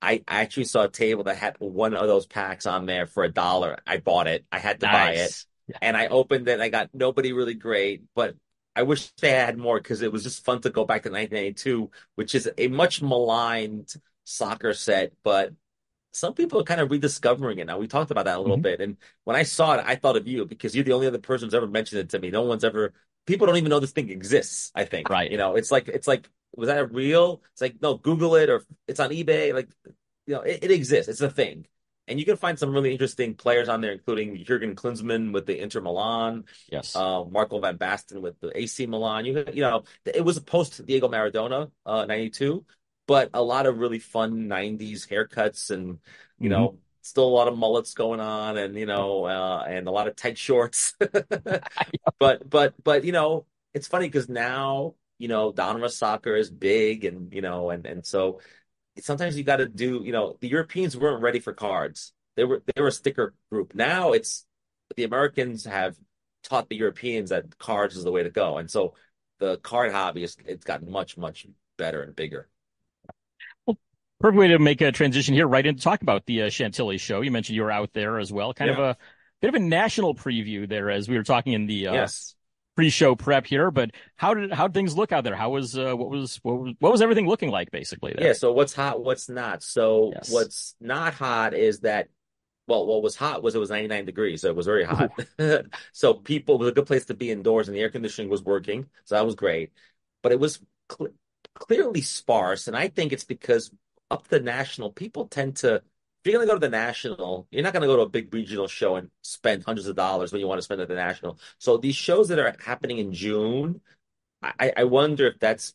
I actually saw a table that had one of those packs on there for $1. I bought it. I had to buy it. nice. Yeah, And I opened it and I got nobody really great, but I wish they had more because it was just fun to go back to 1992, which is a much maligned soccer set, but some people are kind of rediscovering it now. We talked about that a little hmm bit. And when I saw it, I thought of you because you're the only other person who's ever mentioned it to me. No one's ever, people don't even know this thing exists, I think. right. It's like, was that real? It's like, no, Google it or it's on eBay. Like, it exists. It's a thing. And you can find some really interesting players on there, including Jurgen Klinsmann with the Inter Milan, Yes. Marco van Basten with the AC Milan. It was post Diego Maradona, 92, but a lot of really fun 90s haircuts and, hmm still a lot of mullets going on and, and a lot of tight shorts. But it's funny because now, Donruss soccer is big and so sometimes you got to do, the Europeans weren't ready for cards. They were a sticker group. Now the Americans have taught the Europeans that cards is the way to go. And so the card hobby it's gotten much, much better and bigger. Well, perfect way to make a transition here right into talk about the Chantilly show. You mentioned you were out there as well. Kind of Yeah. a bit of a national preview there as we were talking in the Yes. pre-show prep here, but how'd things look out there? How was what was everything looking like basically there? Yeah, so what's hot, what's not? So Yes. what's not hot is that, well, what was hot was it was 99 degrees, so it was very Ooh. hot. So people, it was a good place to be indoors, and the air conditioning was working, so that was great. But it was cl clearly sparse, and I think it's because up the national, people tend to, if you're going to go to the national, you're not going to go to a big regional show and spend hundreds of dollars when you want to spend at the national. So these shows that are happening in June, I wonder if that's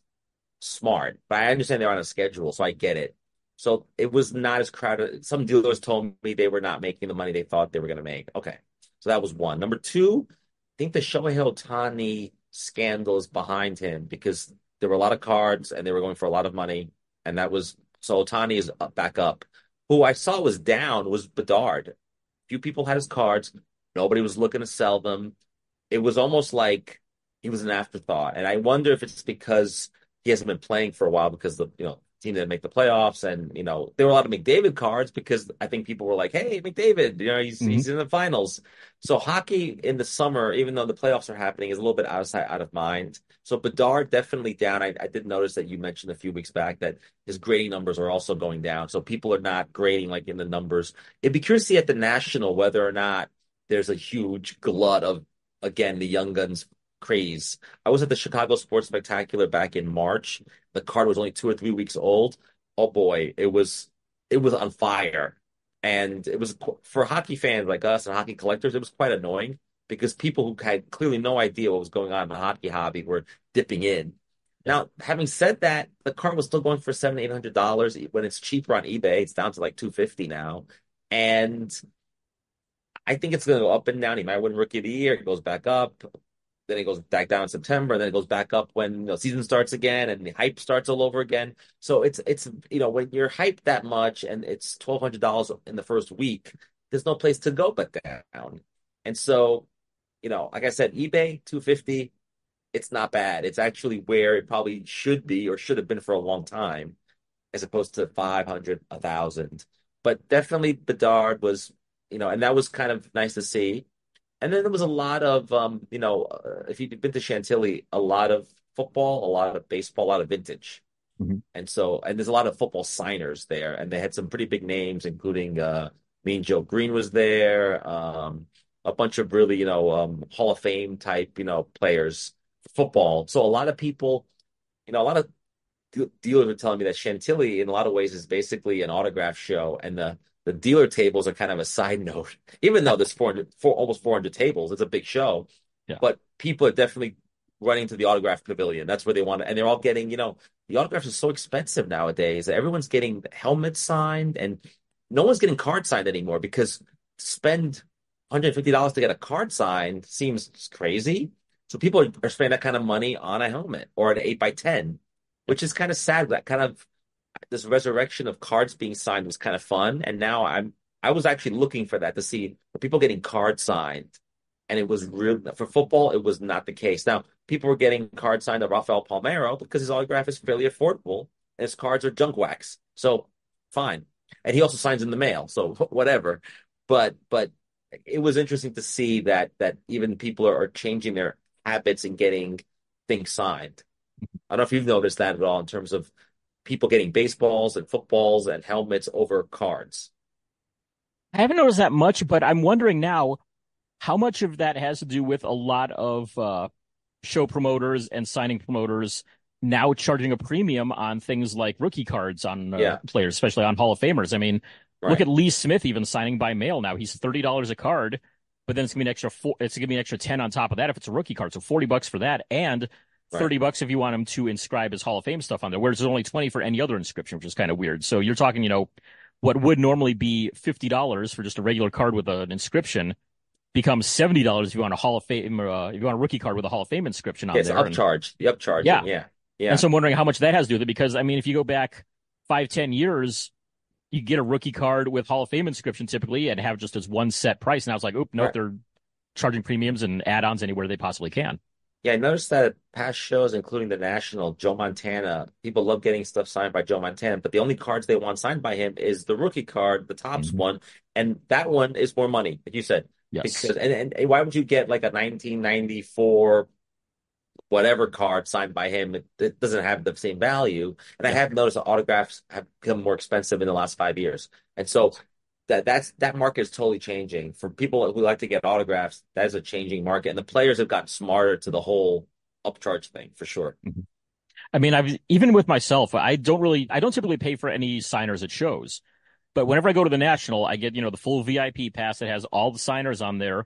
smart, but I understand they're on a schedule, so I get it. So it was not as crowded. Some dealers told me they were not making the money they thought they were going to make. Okay, so that was one. Number two, I think the Shohei Ohtani scandal is behind him because there were a lot of cards and they were going for a lot of money, and that was so Ohtani is back up. Who I saw was down was Bedard. Few people had his cards. Nobody was looking to sell them. It was almost like he was an afterthought, and I wonder if it's because he hasn't been playing for a while because the team didn't make the playoffs, and there were a lot of McDavid cards because I think people were like, "Hey, McDavid, he's in the finals." So hockey in the summer, even though the playoffs are happening, is a little bit out of mind. So Bedard definitely down. I did notice that you mentioned a few weeks back that his grading numbers are also going down. So people are not grading like in the numbers. It'd be curious to see at the national whether or not there's a huge glut of, again, the young guns craze. I was at the Chicago Sports Spectacular back in March. The card was only 2 or 3 weeks old. Oh boy, it was on fire. And it was, for hockey fans like us and hockey collectors, it was quite annoying because people who had clearly no idea what was going on in the hockey hobby were dipping in. Now, having said that, the card was still going for $700, $800 when it's cheaper on eBay. It's down to like $250 now. And I think it's going to go up and down. He might win Rookie of the Year. It goes back up. Then it goes back down in September, and then it goes back up when season starts again and the hype starts all over again. So it's when you're hyped that much and it's $1,200 in the first week, there's no place to go but down. And so, like I said, eBay 250, it's not bad. It's actually where it probably should be or should have been for a long time, as opposed to 500, 1,000. But definitely Bedard was, and that was kind of nice to see. And then there was a lot of, if you've been to Chantilly, a lot of football, a lot of baseball, a lot of vintage. Mhm. And there's a lot of football signers there. And they had some pretty big names, including Mean Joe Green was there, a bunch of really, Hall of Fame type, players for football. So a lot of people, a lot of dealers were telling me that Chantilly, in a lot of ways, is basically an autograph show. And the dealer tables are kind of a side note, even though there's almost 400 tables. It's a big show, Yeah. but people are definitely running to the autograph pavilion. That's where they want to, and they're all getting, the autographs are so expensive nowadays. Everyone's getting helmets signed, and no one's getting cards signed anymore because to spend $150 to get a card signed seems crazy. So people are spending that kind of money on a helmet or an 8x10, which is kind of sad. That kind of this resurrection of cards being signed was kind of fun. And now I was actually looking for that to see people getting cards signed. And it was real for football, it was not the case. Now, people were getting cards signed of Rafael Palmeiro because his autograph is fairly affordable and his cards are junk wax. So fine. And he also signs in the mail. So whatever. But it was interesting to see that even people are changing their habits and getting things signed. I don't know if you've noticed that at all in terms of people getting baseballs and footballs and helmets over cards. I haven't noticed that much, but I'm wondering now how much of that has to do with a lot of show promoters and signing promoters now charging a premium on things like rookie cards on players, especially on Hall of Famers. I mean, look at Lee Smith even signing by mail now. He's $30 a card, but then it's gonna be an extra 10 on top of that if it's a rookie card. So $40 for that, and $30 if you want him to inscribe his Hall of Fame stuff on there, whereas there's only 20 for any other inscription, which is kind of weird. So you're talking, what would normally be $50 for just a regular card with an inscription becomes $70 if you want a Hall of Fame, if you want a rookie card with a Hall of Fame inscription on there. It's upcharge. The upcharge. Yeah. And so I'm wondering how much that has to do with it, because I mean, if you go back 5-10 years, you get a rookie card with Hall of Fame inscription typically and have just as one set price. Now it's like, nope, they're charging premiums and add-ons anywhere they possibly can. Yeah, I noticed that at past shows, including the National, Joe Montana, people love getting stuff signed by Joe Montana, but the only cards they want signed by him is the rookie card, the Topps one, and that one is more money, like you said. Yes. Because, and why would you get like a 1994 whatever card signed by him, it doesn't have the same value. And I Yeah. have noticed that autographs have become more expensive in the last 5 years. And so that market is totally changing. For people who like to get autographs, that is a changing market. And the players have gotten smarter to the whole upcharge thing for sure. Mhm. I mean, I've even with myself, I don't typically pay for any signers at shows. But whenever I go to the National, I get, the full VIP pass that has all the signers on there.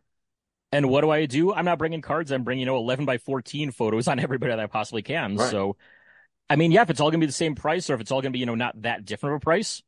And what do? I'm not bringing cards. I'm bringing, 11 by 14 photos on everybody that I possibly can. Right. So, I mean, yeah, if it's all going to be the same price or if it's all going to be, not that different of a price,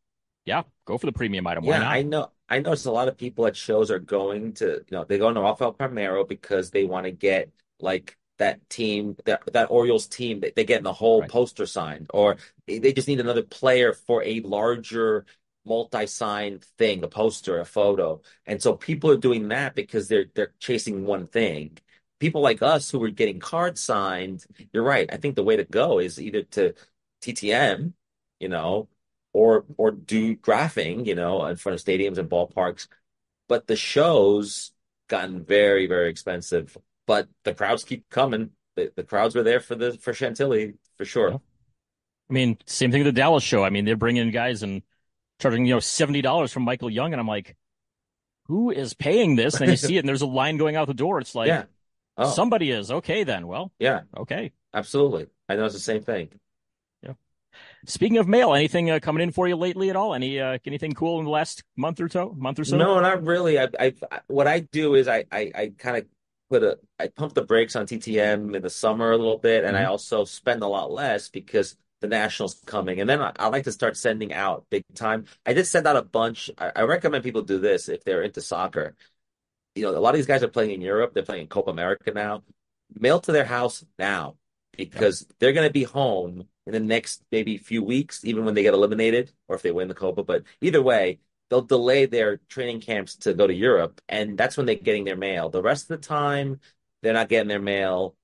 yeah, go for the premium item. Why Yeah, not? I noticed a lot of people at shows are going to, they go into Rafael Palmeiro because they want to get like that team, that Orioles team, they get in the whole Right. poster signed, or they just need another player for a larger multi-signed thing, a poster, a photo. And so people are doing that because they're chasing one thing. People like us who are getting cards signed, you're right. I think the way to go is either to TTM, you know, or do graphing, in front of stadiums and ballparks. But the shows gotten very, very expensive. But the crowds keep coming. The crowds were there for Chantilly for Yeah. sure. I mean, same thing with the Dallas show. I mean, they're bringing in guys and charging, $70 from Michael Young. And I'm like, who is paying this? And then you see it and there's a line going out the door. It's like, Yeah. Oh, somebody is. Okay, then. Well, yeah, okay. absolutely. I know it's the same thing. Yeah. Speaking of mail, anything coming in for you lately at all? Anything cool in the last month or so? No, not really. What I do is I kind of I pump the brakes on TTM in the summer a little bit, and I Hmm. also spend a lot less because the Nationals coming, and then I like to start sending out big time. I did send out a bunch. I recommend people do this if they're into soccer. A lot of these guys are playing in Europe. They're playing in Copa America now. Mail to their house now Yep. because they're going to be home in the next maybe few weeks, even when they get eliminated or if they win the Copa. But either way, they'll delay their training camps to go to Europe, and that's when they're getting their mail. The rest of the time, they're not getting their mail.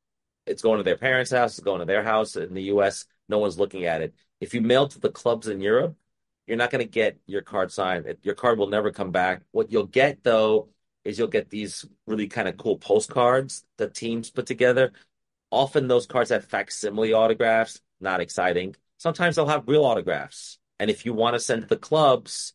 It's going to their parents' house, it's going to their house in the US. No one's looking at it. If you mail to the clubs in Europe, you're not going to get your card signed. Your card will never come back. What you'll get, though, is you'll get these really kind of cool postcards that teams put together. Often those cards have facsimile autographs, not exciting. Sometimes they'll have real autographs. And if you want to send to the clubs,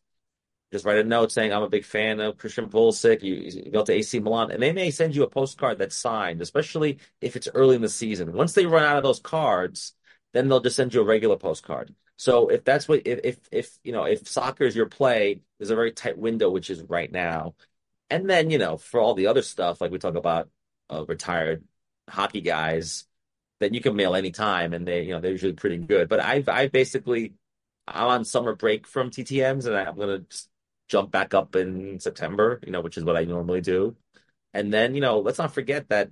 just write a note saying, I'm a big fan of Christian Pulisic. You go to AC Milan, and they may send you a postcard that's signed, especially if it's early in the season. Once they run out of those cards, then they'll just send you a regular postcard. So if that's what, if soccer is your play, there's a very tight window, which is right now. And then, for all the other stuff, like we talk about retired hockey guys, that you can mail anytime and they're usually pretty good. But I'm on summer break from TTMs and I'm going to jump back up in September, which is what I normally do. And then, let's not forget that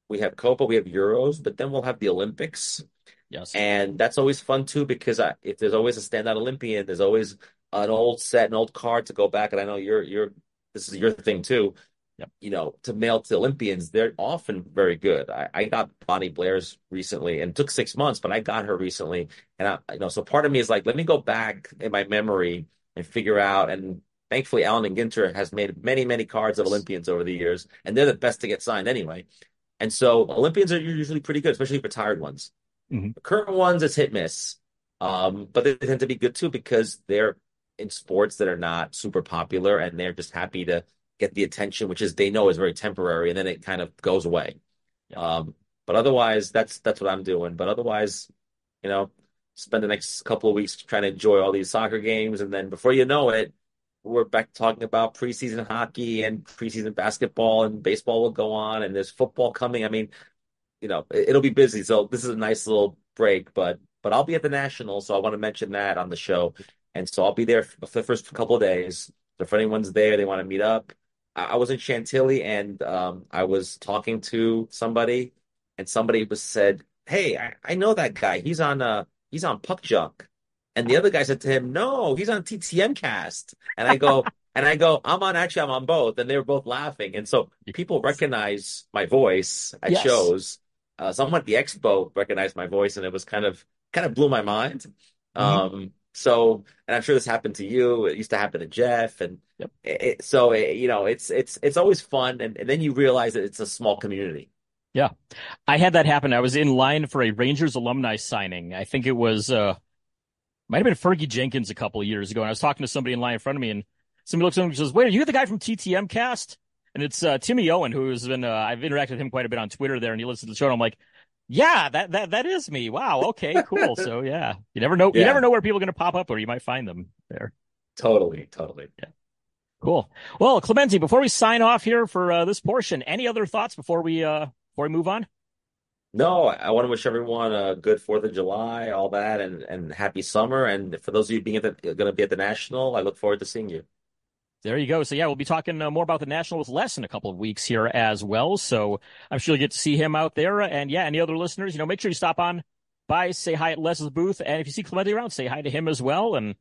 we have Copa, we have Euros, but then we'll have the Olympics. Yes. And that's always fun too, because if there's always a standout Olympian, there's always an old card to go back. And I know this is your thing too. Yep. To mail to Olympians, they're often very good. I got Bonnie Blair's recently, and it took 6 months, but I got her recently, and so part of me is like, let me go back in my memory and figure out. And thankfully, Alan and Ginter has made many, many cards of Olympians over the years, and they're the best to get signed anyway. And so Olympians are usually pretty good, especially retired ones. Hmm. The current ones, it's hit miss, but they tend to be good too because they're in sports that are not super popular, and they're just happy to get the attention, which is they know is very temporary, and then it kind of goes away. Yeah. But otherwise, that's what I'm doing. But otherwise, spend the next couple of weeks trying to enjoy all these soccer games, and then before you know it, we're back talking about preseason hockey and preseason basketball, and baseball will go on, and there's football coming. I mean, it'll be busy. So this is a nice little break, but I'll be at the National, so I want to mention that on the show. And so I'll be there for the first couple of days. So if anyone's there, they want to meet up. I was in Chantilly, and I was talking to somebody, and somebody was said, "Hey, I know that guy. He's on Puck Junk." And the other guy said to him, "No, he's on TTM Cast." I'm on both. And they were both laughing. And so people recognize my voice at Yes. shows. Someone at the expo recognized my voice, and it was kind of blew my mind. Mhm. And I'm sure this happened to you. It used to happen to Jeff, and Yep. it's always fun, and then you realize that it's a small community. Yeah. I had that happen. I was in line for a Rangers alumni signing. I think it was, might have been Fergie Jenkins a couple of years ago. And I was talking to somebody in line in front of me, and somebody looks at me and says, "Wait, are you the guy from TTM Cast?" And it's Timmy Owen, who's been, I've interacted with him quite a bit on Twitter there, and he listens to the show. And I'm like, yeah, that is me. Wow. Okay, cool. So yeah, you never know. Yeah. You never know where people are going to pop up, or you might find them there. Totally. Yeah. Cool. Well, Clemente, before we sign off here for this portion, any other thoughts before we move on? No, I want to wish everyone a good 4th of July, all that, and happy summer. And for those of you being going to be at the National, I look forward to seeing you. There you go. So yeah, we'll be talking more about the National with Les in a couple of weeks here as well. So I'm sure you'll get to see him out there. And yeah, any other listeners, make sure you stop on by, say hi at Les's booth. And if you see Clemente around, say hi to him as well. And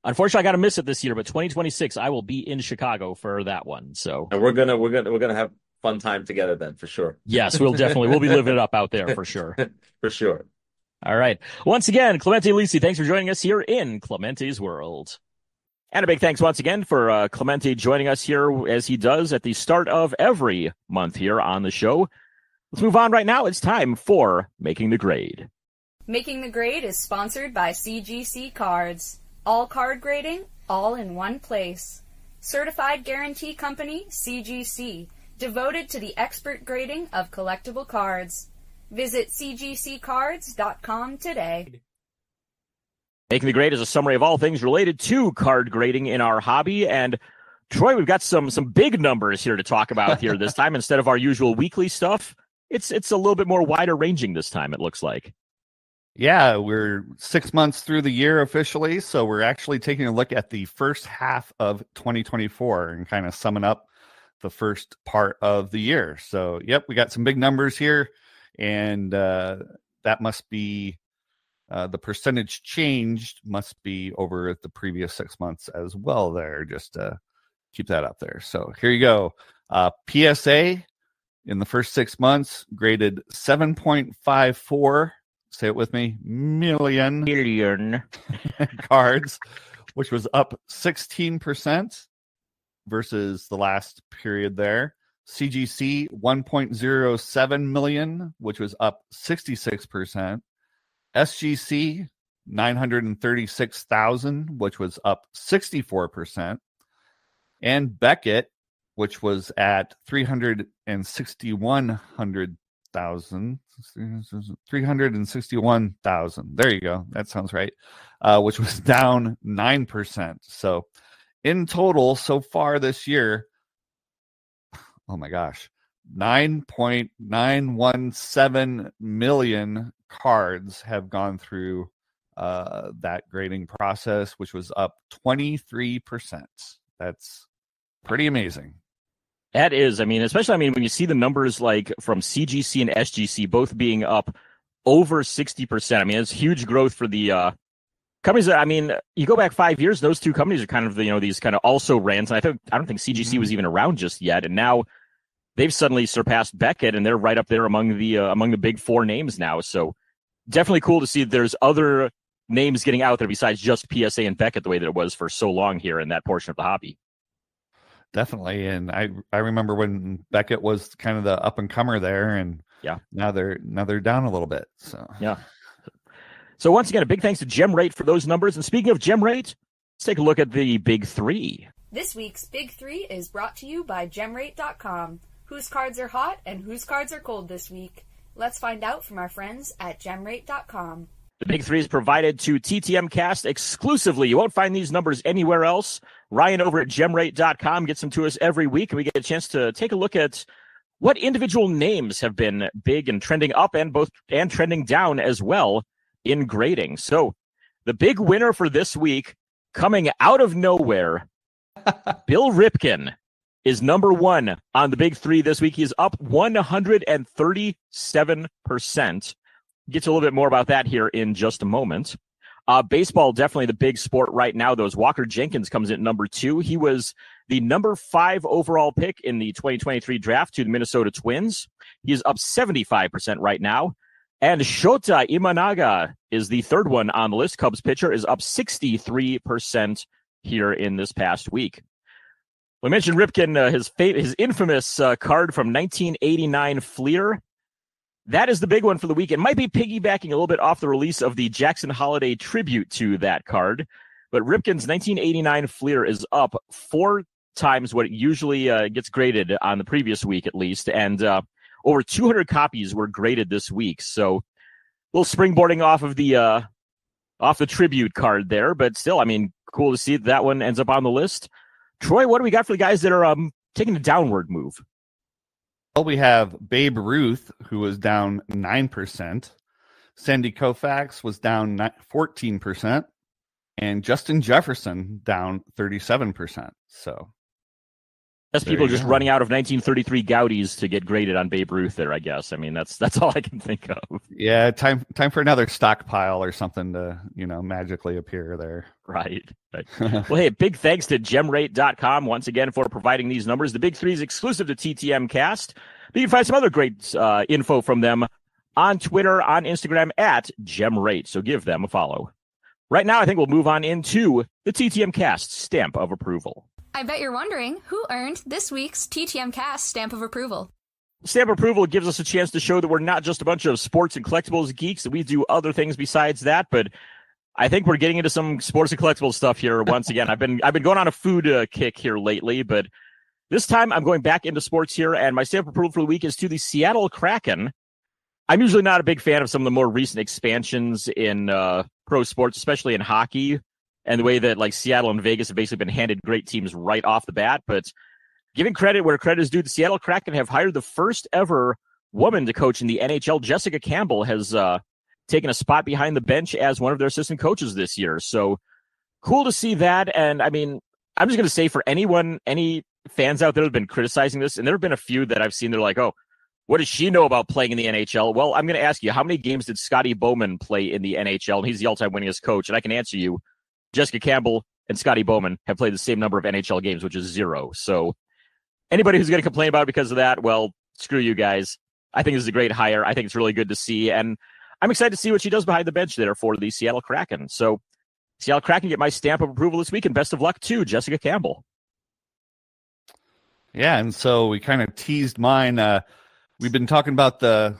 unfortunately, I got to miss it this year, but 2026, I will be in Chicago for that one. So, and we're gonna have fun time together then, for sure. Yes, we'll be living it up out there for sure. For sure. All right. Once again, Clemente Lisi, thanks for joining us here in Clemente's World. And a big thanks once again for Clemente joining us here as he does at the start of every month here on the show. Let's move on right now. It's time for Making the Grade. Making the Grade is sponsored by CGC Cards. All card grading, all in one place. Certified Guarantee Company, CGC, devoted to the expert grading of collectible cards. Visit cgccards.com today. Making the Grade is a summary of all things related to card grading in our hobby. And Troy, we've got some big numbers here to talk about here this time. Instead of our usual weekly stuff, it's a little bit more wider ranging this time, it looks like. Yeah, we're 6 months through the year officially, so we're actually taking a look at the first half of 2024 and kind of summing up the first part of the year. So, yep, we got some big numbers here, and that must be the percentage changed must be over the previous 6 months as well there, just to keep that up there. So here you go. PSA in the first 6 months graded 7.54. Say it with me, million cards, which was up 16% versus the last period there. CGC 1.07 million, which was up 66%. SGC 936,000, which was up 64%. And Beckett, which was at 361,000. 361,000. There you go. That sounds right. Which was down 9%. So in total, so far this year, oh my gosh, 9.917 million cards have gone through that grading process, which was up 23%. That's pretty amazing. That is, especially when you see the numbers like from CGC and SGC both being up over 60%. It's huge growth for the companies that, you go back 5 years, those two companies are kind of these kind of also rans. And I don't think CGC was even around just yet, and now they've suddenly surpassed Beckett, and they're right up there among the big four names now. So definitely cool to see that there's other names getting out there besides just PSA and Beckett the way that it was for so long here in that portion of the hobby. Definitely. And I remember when Beckett was kind of the up and comer there, and yeah, now they're down a little bit. So yeah. So once again, a big thanks to Gem Rate for those numbers. And speaking of Gem Rate, let's take a look at the Big Three. This week's Big Three is brought to you by gemrate.com. Whose cards are hot and whose cards are cold this week? Let's find out from our friends at gemrate.com. The Big Three is provided to TTM Cast exclusively. You won't find these numbers anywhere else. Ryan over at gemrate.com gets them to us every week, and we get a chance to take a look at what individual names have been big and trending up and trending down as well in grading. So the big winner for this week, coming out of nowhere, Bill Ripken is number one on the Big Three this week. He's up 137%. Get to a little bit more about that here in just a moment. Baseball, definitely the big sport right now. Walker Jenkins comes in at number two. He was the number 5 overall pick in the 2023 draft to the Minnesota Twins. He is up 75% right now. And Shota Imanaga is the third one on the list. Cubs pitcher is up 63% here in this past week. We mentioned Ripken, his infamous card from 1989 Fleer. that is the big one for the week. It might be piggybacking a little bit off the release of the Jackson Holiday tribute to that card, but Ripken's 1989 Fleer is up 4 times what it usually gets graded on the previous week, at least, and over 200 copies were graded this week. So a little springboarding off the tribute card there, but still, I mean, cool to see that one ends up on the list. Troy, what do we got for the guys that are taking a downward move? Well, we have Babe Ruth, who was down 9%. Sandy Koufax was down 14%. And Justin Jefferson down 37%. So that's people just running out of 1933 Gaudis to get graded on Babe Ruth there, I guess. I mean, that's all I can think of. Yeah, time for another stockpile or something to, magically appear there. Right. Well, hey, big thanks to gemrate.com once again for providing these numbers. The Big Three is exclusive to TTM Cast. But you can find some other great info from them on Twitter, on Instagram at gemrate. So give them a follow. Right now, I think we'll move on into the TTM Cast stamp of approval. I bet you're wondering who earned this week's TTM Cast stamp of approval. Stamp of approval gives us a chance to show that we're not just a bunch of sports and collectibles geeks, that we do other things besides that. But I think we're getting into some sports and collectibles stuff here once again. I've been going on a food kick here lately, but this time I'm going back into sports here, and my stamp of approval for the week is to the Seattle Kraken. I'm usually not a big fan of some of the more recent expansions in pro sports, especially in hockey, and the way that like Seattle and Vegas have basically been handed great teams right off the bat. But giving credit where credit is due, the Seattle Kraken have hired the first ever woman to coach in the NHL. Jessica Campbell has taken a spot behind the bench as one of their assistant coaches this year. So cool to see that. And I mean, I'm just going to say for any fans out there that have been criticizing this, and there have been a few that I've seen, they're like, oh, what does she know about playing in the NHL? Well, I'm going to ask you, how many games did Scotty Bowman play in the NHL? And he's the all-time winningest coach. And I can answer you, Jessica Campbell and Scotty Bowman have played the same number of NHL games, which is 0. So anybody who's going to complain about it because of that, well, screw you guys. I think this is a great hire. I think it's really good to see. And I'm excited to see what she does behind the bench there for the Seattle Kraken. So Seattle Kraken get my stamp of approval this week, and best of luck to Jessica Campbell. Yeah, and so we kind of teased mine. We've been talking about the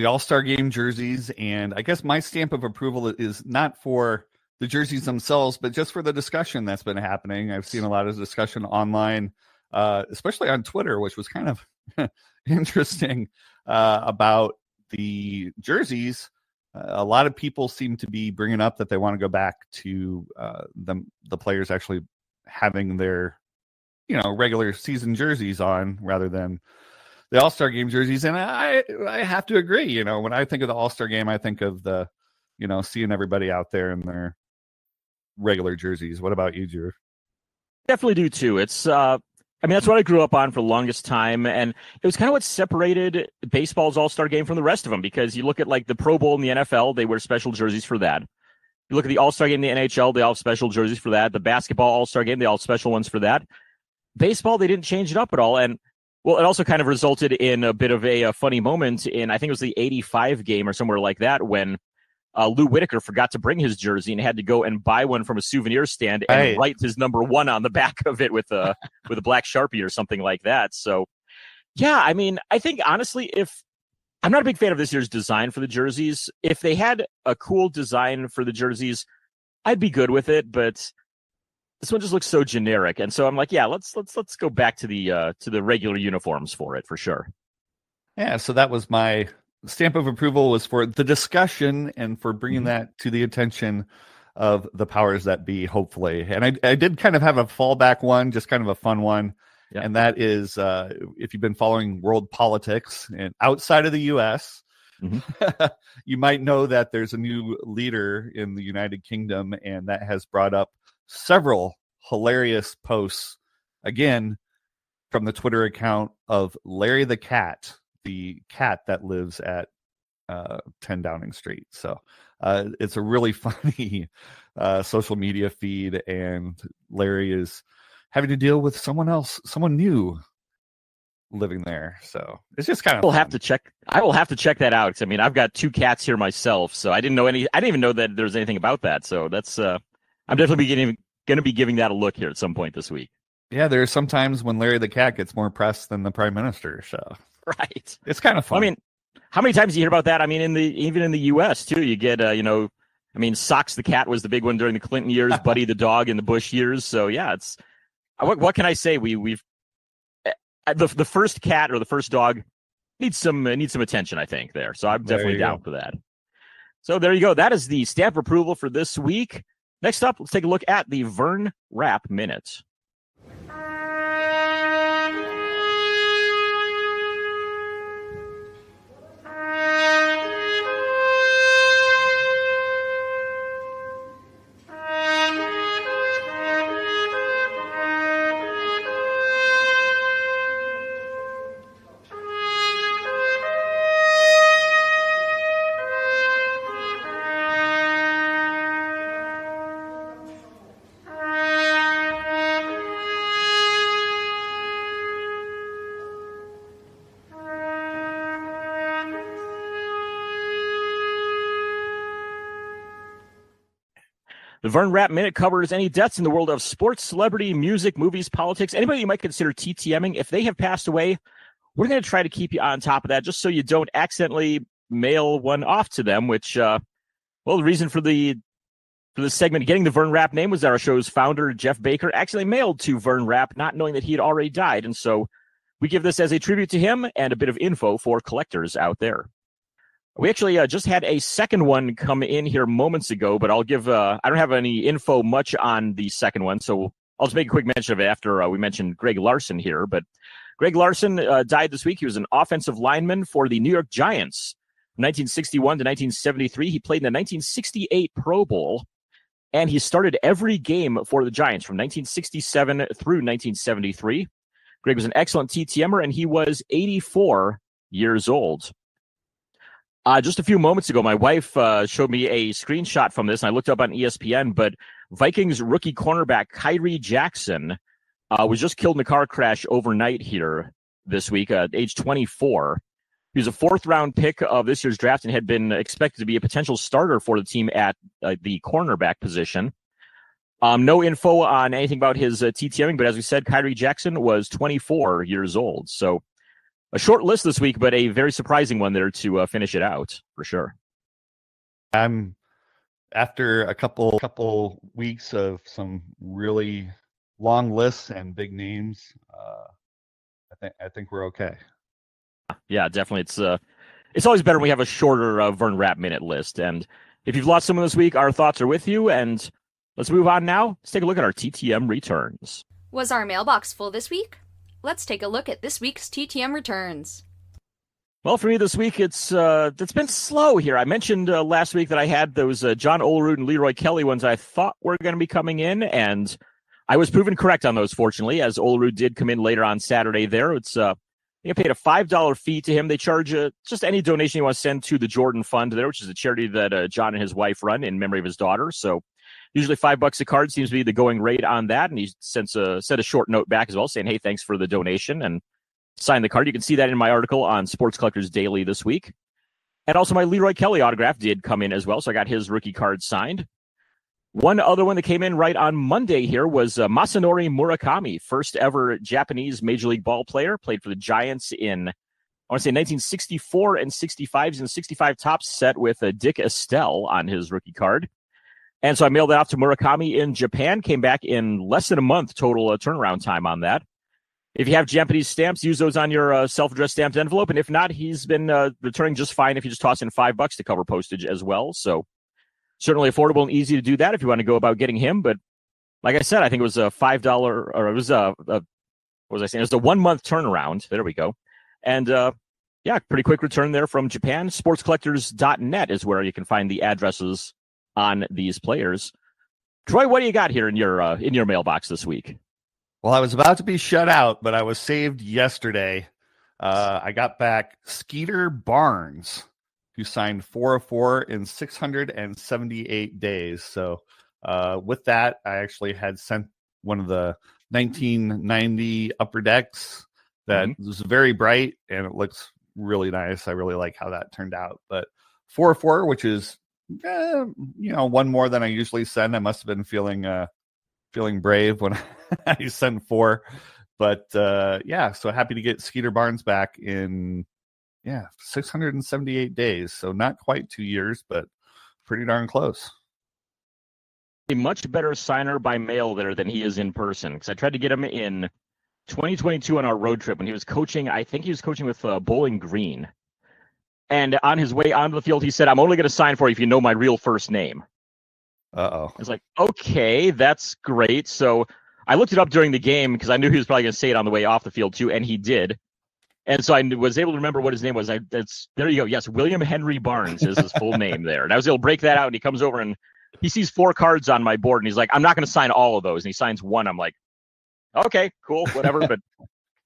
All-Star Game jerseys, and I guess my stamp of approval is not for the jerseys themselves, but just for the discussion that's been happening. I've seen a lot of discussion online, especially on Twitter, which was kind of interesting about the jerseys. A lot of people seem to be bringing up that they want to go back to the players actually having their regular season jerseys on rather than the All-Star Game jerseys. And I have to agree. When I think of the All-Star Game, I think of the seeing everybody out there in their regular jerseys. What about you, Drew? Definitely do too. It's that's what I grew up on for the longest time, and it was kind of what separated baseball's All-Star Game from the rest of them, because you look at like the Pro Bowl in the NFL, they wear special jerseys for that. You look at the All-Star Game in the NHL, they all have special jerseys for that. The basketball All-Star Game, they all have special ones for that. Baseball, they didn't change it up at all. And well, it also kind of resulted in a bit of a funny moment in, I think it was the 85 game or somewhere like that, when Lou Whitaker forgot to bring his jersey and had to go and buy one from a souvenir stand and write his number 1 on the back of it with a black Sharpie or something like that. So, yeah, I mean, I think honestly, I'm not a big fan of this year's design for the jerseys. If they had a cool design for the jerseys, I'd be good with it. But this one just looks so generic, and so I'm like, yeah, let's go back to the regular uniforms for it for sure. Yeah, so that was my stamp of approval, was for the discussion and for bringing that to the attention of the powers that be, hopefully. And I did kind of have a fallback one, just kind of a fun one. Yeah. And that is, if you've been following world politics and outside of the U.S., you might know that there's a new leader in the United Kingdom, and that has brought up several hilarious posts, again, from the Twitter account of Larry the Cat, the cat that lives at 10 Downing Street. So it's a really funny social media feed, and Larry is having to deal with someone new living there. So it's just kind of I will have to check that out. I mean, I've got 2 cats here myself, so I didn't even know that there's anything about that. So that's I'm definitely going to be giving that a look here at some point this week. Yeah, there are some times when Larry the Cat gets more press than the Prime Minister. So right, it's kind of fun. I mean, how many times do you hear about that? I mean, even in the U.S. too, you get Socks the cat was the big one during the Clinton years, Buddy the dog in the Bush years. So yeah, it's what can I say? We've the first cat or the first dog needs some attention, I think there. So I'm definitely down for that. So there you go. That is the stamp of approval for this week. Next up, let's take a look at the Vern Rapp Minute. The Vern Rapp Minute covers any deaths in the world of sports, celebrity, music, movies, politics, anybody you might consider TTMing. If they have passed away, we're going to try to keep you on top of that just so you don't accidentally mail one off to them, which, the reason for this segment getting the Vern Rapp name was that our show's founder, Jeff Baker, actually mailed to Vern Rapp, not knowing that he had already died. And so we give this as a tribute to him and a bit of info for collectors out there. We actually just had a second one come in here moments ago, but I'll give, I don't have any info much on the second one, so I'll just make a quick mention of it after we mentioned Greg Larson here. But Greg Larson died this week. He was an offensive lineman for the New York Giants from 1961 to 1973. He played in the 1968 Pro Bowl, and he started every game for the Giants from 1967 through 1973. Greg was an excellent TTMer, and he was 84 years old. Just a few moments ago, my wife showed me a screenshot from this, and I looked up on ESPN, but Vikings rookie cornerback Kyrie Jackson was just killed in a car crash overnight here this week at age 24. He was a fourth-round pick of this year's draft and had been expected to be a potential starter for the team at the cornerback position. No info on anything about his TTMing, but as we said, Kyrie Jackson was 24 years old, so a short list this week, but a very surprising one there to finish it out, for sure. I'm after a couple weeks of some really long lists and big names. I think we're okay. Yeah, definitely. It's always better when we have a shorter Vern Rapp Minute list. And if you've lost someone this week, our thoughts are with you. And let's move on now. Let's take a look at our TTM returns. Was our mailbox full this week? Let's take a look at this week's TTM returns. Well, for me this week, it's been slow here. I mentioned last week that I had those John Olerud and Leroy Kelly ones I thought were going to be coming in, and I was proven correct on those, fortunately, as Olerud did come in later on Saturday there. It's I paid a $5 fee to him. They charge just any donation you want to send to the Jordan Fund there, which is a charity that John and his wife run in memory of his daughter. So usually $5 a card seems to be the going rate on that. And he sent a short note back as well saying, hey, thanks for the donation, and signed the card. You can see that in my article on Sports Collectors Daily this week. And also my Leroy Kelly autograph did come in as well. So I got his rookie card signed. One other one that came in right on Monday here was Masanori Murakami, first ever Japanese Major League ball player, played for the Giants in, I want to say 1964 and 65. He's in the 65 top set with Dick Estelle on his rookie card. And so I mailed that off to Murakami in Japan, came back in less than a month total turnaround time on that. If you have Japanese stamps, use those on your self-addressed stamped envelope. And if not, he's been returning just fine if you just toss in $5 to cover postage as well. So certainly affordable and easy to do that if you want to go about getting him. But like I said, I think it was a $5, or it was what was I saying? It was a 1 month turnaround. There we go. And pretty quick return there from Japan. Sportscollectors.net is where you can find the addresses on these players. Troy, what do you got here in your mailbox this week? Well, I was about to be shut out, but I was saved yesterday. I got back Skeeter Barnes, who signed 404 in 678 days. So with that, I actually had sent one of the 1990 Upper Decks that was very bright, and it looks really nice. I really like how that turned out. But 404, which is one more than I usually send. I must have been feeling brave when I sent 4. But so happy to get Skeeter Barnes back in Yeah, 678 days. So not quite 2 years, but pretty darn close. A much better signer by mail there than he is in person, because I tried to get him in 2022 on our road trip when he was coaching. I think he was coaching with Bowling Green. And on his way onto the field, he said, "I'm only going to sign for you if you know my real first name." Uh-oh. I was like, okay, that's great. So I looked it up during the game because I knew he was probably going to say it on the way off the field too, and he did. And so I was able to remember what his name was. There you go. Yes, William Henry Barnes is his full name there. And I was able to break that out, and he comes over and he sees 4 cards on my board, and he's like, "I'm not going to sign all of those." And he signs 1. I'm like, okay, cool, whatever. But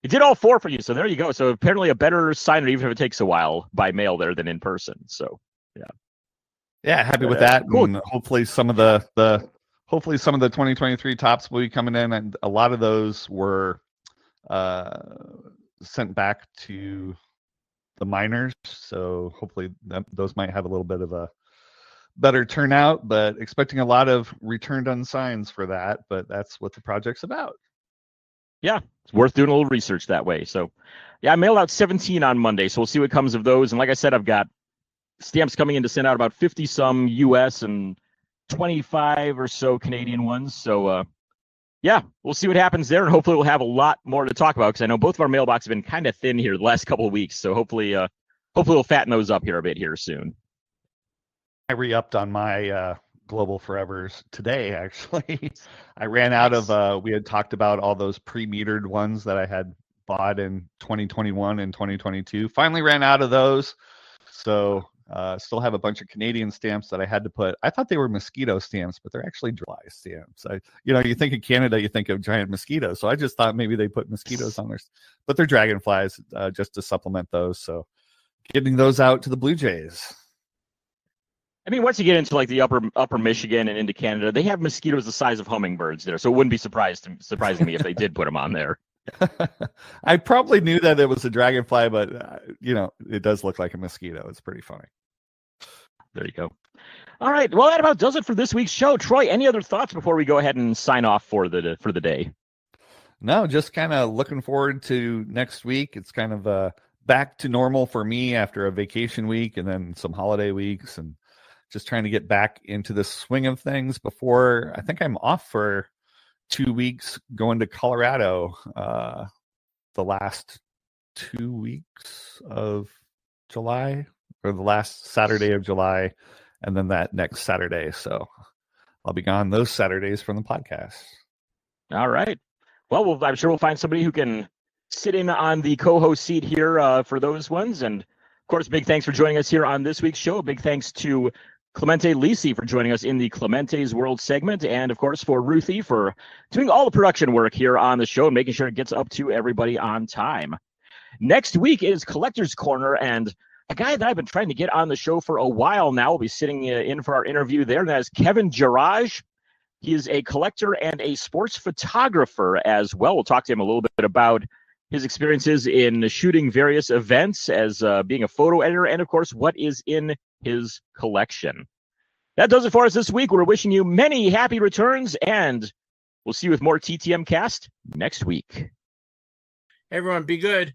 he did all 4 for you. So there you go. So apparently a better signer, even if it takes a while, by mail there than in person. So, yeah. Yeah, happy with that. Cool. And hopefully some of the 2023 tops will be coming in, and a lot of those were sent back to the minors. So hopefully those might have a little bit of a better turnout, but expecting a lot of returned unsigns for that. But that's what the project's about. Yeah, it's worth doing a little research that way. So, yeah, I mailed out 17 on Monday, so we'll see what comes of those. And like I said, I've got stamps coming in to send out about 50-some U.S. and 25 or so Canadian ones. So, yeah, we'll see what happens there, and hopefully we'll have a lot more to talk about because I know both of our mailboxes have been kind of thin here the last couple of weeks. So hopefully we'll fatten those up here a bit here soon. I re-upped on my Global Forevers today, actually. I ran out of, we had talked about all those pre-metered ones that I had bought in 2021 and 2022. Finally ran out of those. So still have a bunch of Canadian stamps that I had to put. I thought they were mosquito stamps, but they're actually dry stamps. You think of Canada, you think of giant mosquitoes. So I just thought maybe they put mosquitoes on theirs, but they're dragonflies just to supplement those. So getting those out to the Blue Jays. I mean, once you get into like the upper Michigan and into Canada, they have mosquitoes the size of hummingbirds there. So it wouldn't be surprising me if they did put them on there. I probably knew that it was a dragonfly, but it does look like a mosquito. It's pretty funny. There you go. All right. Well, that about does it for this week's show. Troy, any other thoughts before we go ahead and sign off for the day? No, just kind of looking forward to next week. It's kind of back to normal for me after a vacation week and then some holiday weeks, and just trying to get back into the swing of things before I think I'm off for 2 weeks going to Colorado the last 2 weeks of July, or the last Saturday of July, and then that next Saturday. So I'll be gone those Saturdays from the podcast. All right. Well, I'm sure we'll find somebody who can sit in on the co-host seat here for those ones. And of course, big thanks for joining us here on this week's show. Big thanks to Clemente Lisi for joining us in the Clementes World segment, and of course for Ruthie for doing all the production work here on the show and making sure it gets up to everybody on time. Next week is Collector's Corner, and a guy that I've been trying to get on the show for a while now will be sitting in for our interview there, and that is Kevin Jarraj. He is a collector and a sports photographer as well. We'll talk to him a little bit about his experiences in shooting various events as being a photo editor, and of course what is in his collection. That does it for us this week. We're wishing you many happy returns, and we'll see you with more TTM Cast next week. Everyone, be good.